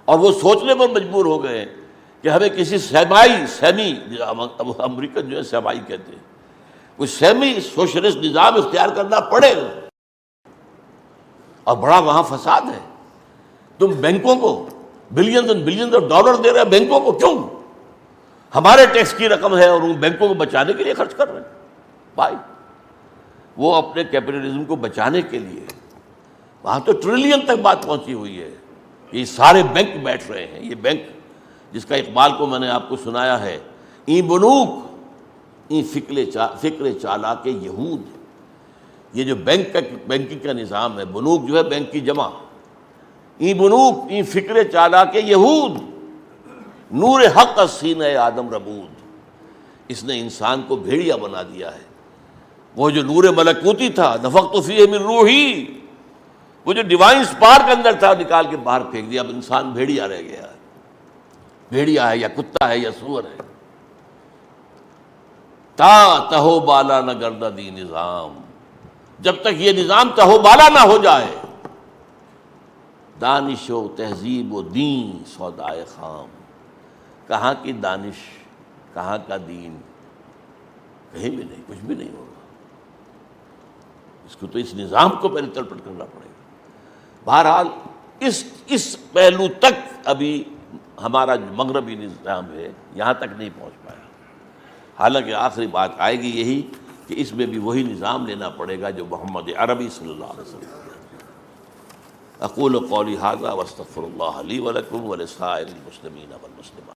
اور وہ سوچنے پر مجبور ہو گئے کہ ہمیں کسی سیمی امریکن جو ہے سیمائی کہتے ہیں، کوئی سیمی سوشلسٹ نظام اختیار کرنا پڑے گا۔ اور بڑا وہاں فساد ہے، تم بینکوں کو billions and billions of dollar دے رہے ہیں بینکوں کو، کیوں؟ ہمارے ٹیکس کی رقم ہے اور ان بینکوں کو بچانے کے لیے خرچ کر رہے ہیں۔ بھائی وہ اپنے کیپٹلزم کو بچانے کے لیے، وہاں تو ٹریلین تک بات پہنچی ہوئی ہے، یہ سارے بینک بیٹھ رہے ہیں۔ یہ بینک جس کا اقبال کو میں نے آپ کو سنایا ہے، این بنوک این فکر چالاک یہود۔ یہ جو بینکنگ کا نظام ہے، بنوک جو ہے بینک کی جمع، این بنوک این فکر چالاک یہود، نور حق سینہ آدم ربود۔ اس نے انسان کو بھیڑیا بنا دیا ہے۔ وہ جو نور ملکوتی تھا، نفخت فیہ من روحی، وہ جو ڈیوائن سپارک اندر تھا نکال کے باہر پھینک دیا۔ اب انسان بھیڑیا رہ گیا ہے، بھیڑیا ہے یا کتا ہے یا سور ہے۔ تا تہو بالا نہ گردہ دی نظام، جب تک یہ نظام تہو بالا نہ ہو جائے، دانش و تہذیب و دین سودائے خام۔ کہاں کی دانش، کہاں کا دین، کہیں بھی نہیں، کچھ بھی نہیں ہوگا۔ اس کو تو اس نظام کو پہلے تلپٹ کرنا پڑے گا۔ بہرحال اس پہلو تک ابھی ہمارا جو مغربی نظام ہے یہاں تک نہیں پہنچ پایا۔ حالانکہ آخری بات آئے گی یہی کہ اس میں بھی وہی نظام لینا پڑے گا جو محمد عربی صلی اللہ علیہ وسلم۔ اقول قولی ھذا واستغفر اللہ لی ولکم ولسائر المسلمین والمسلمات۔